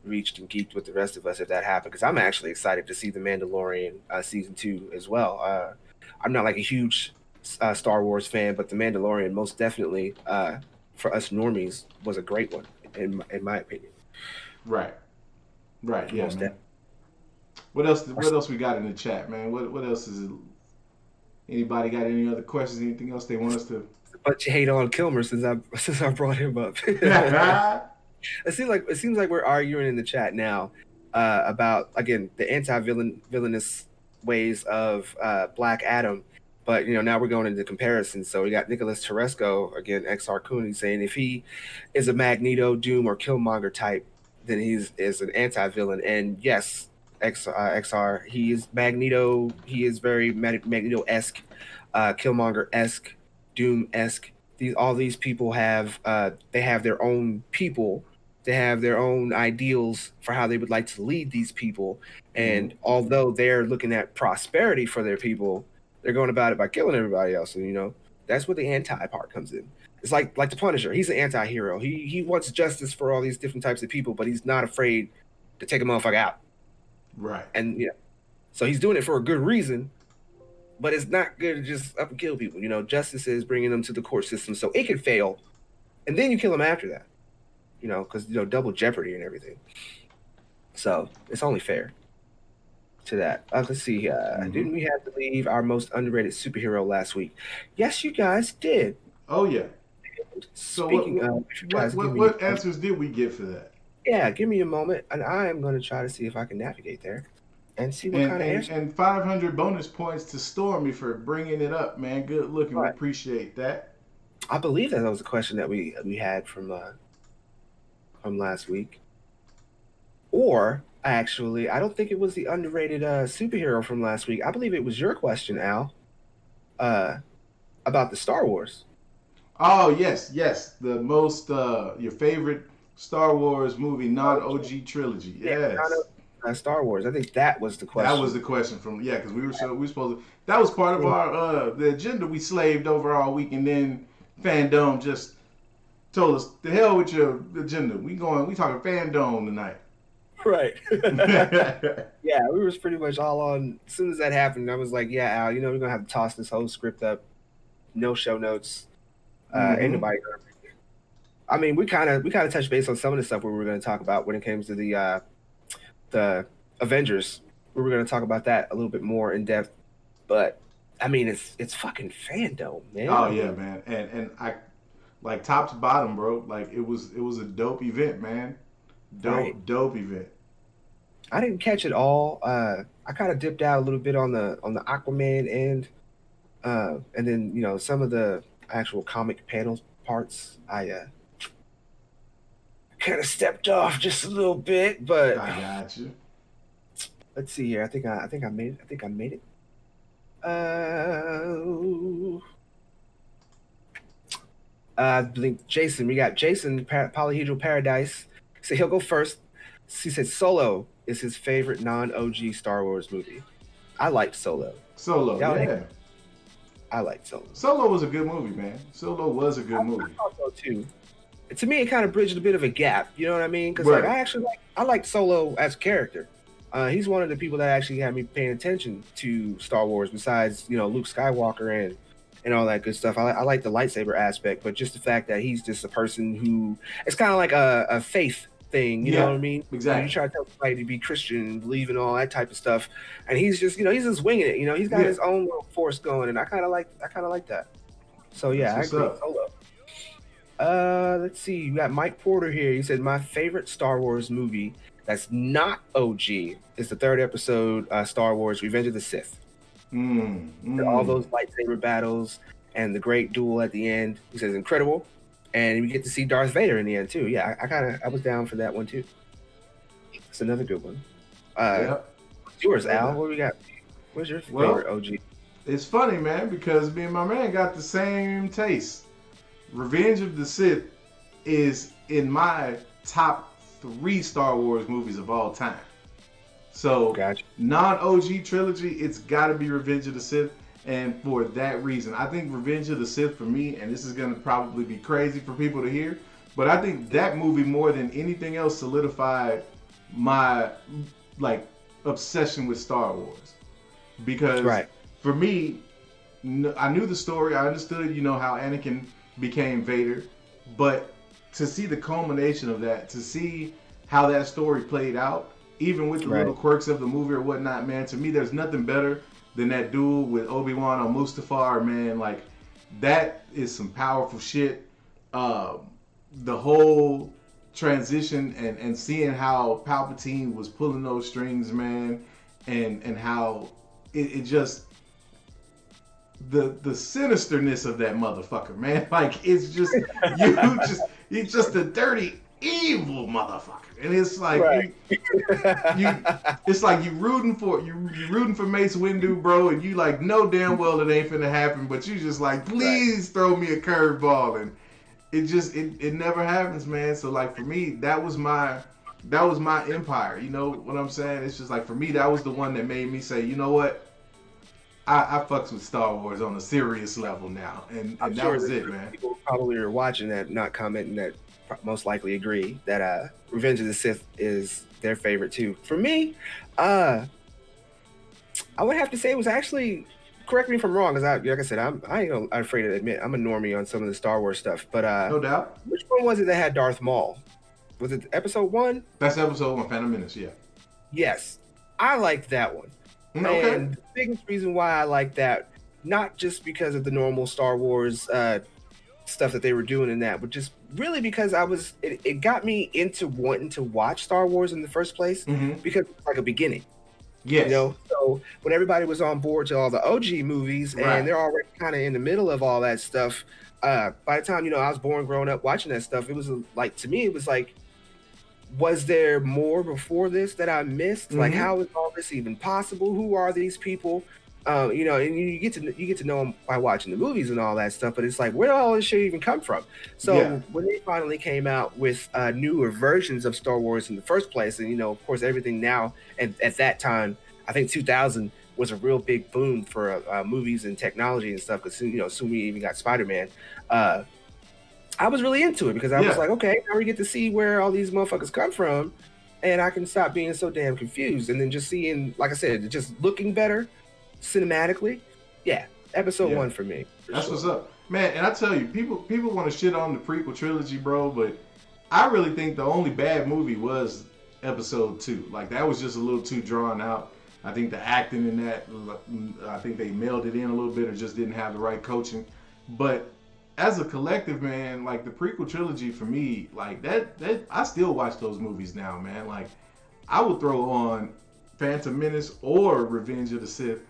reached and geeked with the rest of us if that happened, because I'm actually excited to see the Mandalorian season 2 as well. I'm not like a huge Star Wars fan, but the Mandalorian most definitely for us normies was a great one in my opinion. Right. Yeah, man. What else we got in the chat, man? What else is it? Anybody got any other questions? Anything else they want us to? But you hate on Kilmer since I brought him up. It seems like we're arguing in the chat now about, again, the villainous ways of Black Adam, but now we're going into comparisons. So we got Nicholas Teresco, again, XR Cooney, saying if he is a Magneto, Doom, or Killmonger type, then he's an anti-villain. And yes, XR, he is Magneto. He is very Magneto-esque, Killmonger-esque, Doom-esque. All these people have they have their own people. They have their own ideals for how they would like to lead these people. And although they're looking at prosperity for their people, they're going about it by killing everybody else. And, you know, that's where the anti part comes in. It's like the Punisher. He's an anti-hero. He wants justice for all these different types of people, but he's not afraid to take a motherfucker out. Right. And, yeah. So he's doing it for a good reason, but it's not good to just up and kill people. You know, justice is bringing them to the court system so it can fail, and then you kill them after that. You know, because, you know, double jeopardy and everything. So it's only fair to that. Let's see. Didn't we have to leave our most underrated superhero last week? Yes, you guys did. Oh, yeah. So what answers did we get for that? Yeah, give me a moment, and I am going to try to see if I can navigate there and see what kind of answers. And 500 bonus points to Stormy for bringing it up, man. Good looking. Right. We appreciate that. I believe that was a question that we had from last week. Or, actually, I don't think it was the underrated superhero from last week. I believe it was your question, Al, about the Star Wars. Oh, yes. The most, your favorite Star Wars movie, non-OG trilogy. Yes. Star Wars. I think that was the question. That was the question because we were supposed to. That was part of our the agenda we slaved over all week, and then Fandome just told us, "The hell with your agenda. We talking Fandome tonight." Right. Yeah, we was pretty much all on. As soon as that happened, I was like, "Yeah, Al, you know, we're gonna have to toss this whole script up. No show notes. Ain't nobody gonna read it." I mean, we kind of touched base on some of the stuff we were going to talk about when it came to the Avengers. We were going to talk about that a little bit more in depth, but I mean, it's fucking Fandome, man. Oh yeah, man, and I like top to bottom, bro. Like it was a dope event, man. Dope event. I didn't catch it all. I kind of dipped out a little bit on the Aquaman end, and then, you know, some of the actual comic panel parts. I kind of stepped off just a little bit, but I got you. Let's see here. I think I made it. I think Jason. We got Jason Polyhedral Paradise. So he'll go first. He said Solo is his favorite non-OG Star Wars movie. I liked Solo. Yeah. I liked Solo. Solo was a good movie, man. Solo was a good movie. I thought so too. To me, it kind of bridged a bit of a gap. You know what I mean? Because I liked Solo as a character. He's one of the people that actually had me paying attention to Star Wars. Besides, you know, Luke Skywalker and all that good stuff. I like the lightsaber aspect, but just the fact that he's just a person who it's kind of like a faith thing. You know what I mean? Exactly. You try to tell somebody to be Christian, believe in all that type of stuff, and he's just winging it. You know, he's got his own little force going, and I kind of like that. So yeah, I agree. Solo. Let's see. You got Mike Porter here. He said my favorite Star Wars movie that's not OG is the third episode, Star Wars: Revenge of the Sith. All those lightsaber battles and the great duel at the end. He says incredible, and we get to see Darth Vader in the end too. Yeah, I was down for that one too. It's another good one. Yours, Al. What we got? What's your favorite OG? It's funny, man, because me and my man got the same taste. Revenge of the Sith is in my top 3 Star Wars movies of all time. So, non-OG trilogy, it's got to be Revenge of the Sith. And for that reason, I think Revenge of the Sith for me, and this is going to probably be crazy for people to hear, but I think that movie more than anything else solidified my obsession with Star Wars. Because for me, I knew the story. I understood, how Anakin became Vader. But to see the culmination of that, to see how that story played out, even with the little quirks of the movie or whatnot, man, to me, there's nothing better than that duel with Obi-Wan on Mustafar, man. Like, that is some powerful shit. The whole transition and seeing how Palpatine was pulling those strings, man, and how it just the sinisterness of that motherfucker, man. Like, it's just he's just a dirty, evil motherfucker. And it's like it's like you rooting for Mace Windu, bro, and you know damn well it ain't finna happen, but you just like, please throw me a curveball. And it never happens, man. So like for me, that was my empire. You know what I'm saying? It's just like for me, that was the one that made me say, you know what? I fucks with Star Wars on a serious level now, and that sure was it, man. People probably are watching that, not commenting, that most likely agree that Revenge of the Sith is their favorite too. For me, I would have to say it was actually. Correct me if I'm wrong, because like I said, I'm afraid to admit I'm a normie on some of the Star Wars stuff. But no doubt. Which one was it that had Darth Maul? Was it Episode 1? That's Episode 1, Phantom Menace. Yeah. Yes, I liked that one. Okay. And the biggest reason why I like that, not just because of the normal Star Wars stuff that they were doing in that, but just really because it got me into wanting to watch Star Wars in the first place, because it's like a beginning. Yes. You know, so when everybody was on board to all the OG movies, and they're already kind of in the middle of all that stuff, by the time, you know, I was born, growing up watching that stuff, it was like, to me, it was like, was there more before this that I missed? Like, how is all this even possible? Who are these people? You know, and you get to know them by watching the movies and all that stuff. But it's like, where did all this shit even come from? So when they finally came out with newer versions of Star Wars in the first place, and you know, of course, everything now, and at that time, I think 2000 was a real big boom for movies and technology and stuff. Because, you know, soon we even got Spider-Man. I was really into it because I was like, okay, now we get to see where all these motherfuckers come from, and I can stop being so damn confused. And then just seeing, like I said, just looking better cinematically. Yeah, Episode 1 for me. That's what's up, man. And I tell you, people want to shit on the prequel trilogy, bro, but I really think the only bad movie was Episode 2. Like, that was just a little too drawn out. I think the acting in that, I think they mailed it in a little bit or just didn't have the right coaching. But as a collective, man, like the prequel trilogy for me, like that I still watch those movies now, man. Like, I would throw on Phantom Menace or Revenge of the Sith,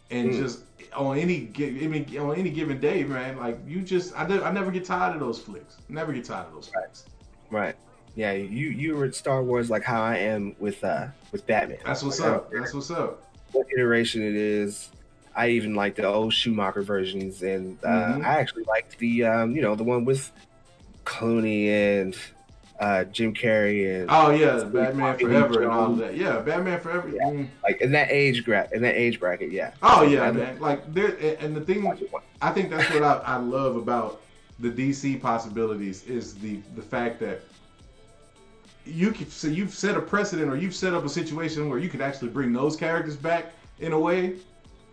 and just on any given day, man. Like, I never get tired of those flicks. Never get tired of those flicks. Right. Yeah, you were at Star Wars like how I am with Batman. That's what's up. That's what's up. What iteration it is. I even like the old Schumacher versions, and I actually liked the you know, the one with Clooney and Jim Carrey and Batman Forever and all of that. Yeah, Batman Forever. Yeah. Like in that age bracket, yeah. Oh yeah, man. Like there, and the thing, I think that's what I love about the DC possibilities is the fact that you've set a precedent, or you've set up a situation where you could actually bring those characters back in a way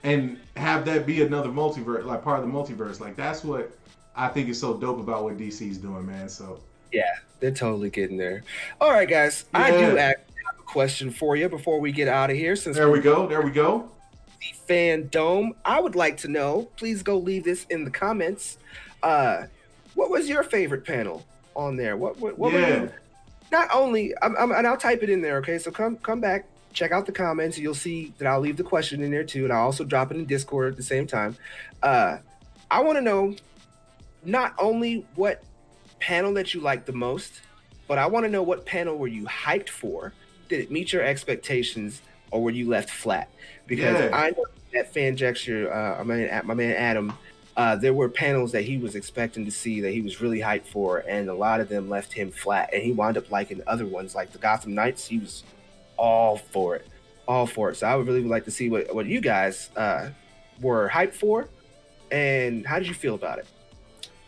and have that be another multiverse, like part of the multiverse. Like, that's what I think is so dope about what DC's doing, man. So yeah, they're totally getting there. All right, guys, I do actually have a question for you before we get out of here. Since there we go. The Fandome. I would like to know. Please go leave this in the comments. What was your favorite panel on there? What were you? Not only, and I'll type it in there, okay? So come back, check out the comments, and you'll see that I'll leave the question in there too, and I'll also drop it in Discord at the same time. I want to know not only what panel that you liked the most, but I want to know what panel were you hyped for? Did it meet your expectations, or were you left flat? Because I know that Fanjexture, my man Adam, there were panels that he was expecting to see that he was really hyped for, and a lot of them left him flat, and he wound up liking other ones like the Gotham Knights. He was all for it. So I would really like to see what you guys were hyped for, and how did you feel about it?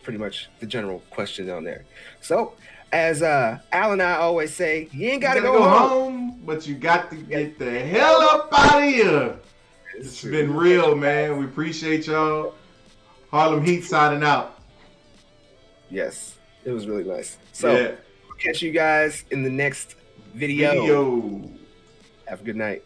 Pretty much the general question on there. So as Al and I always say, you ain't gotta go home, but you got to get the hell up out of here. It's been real, man. We appreciate y'all. Harlem Heat signing out. Yes, it was really nice. So, we'll catch you guys in the next video. Have a good night.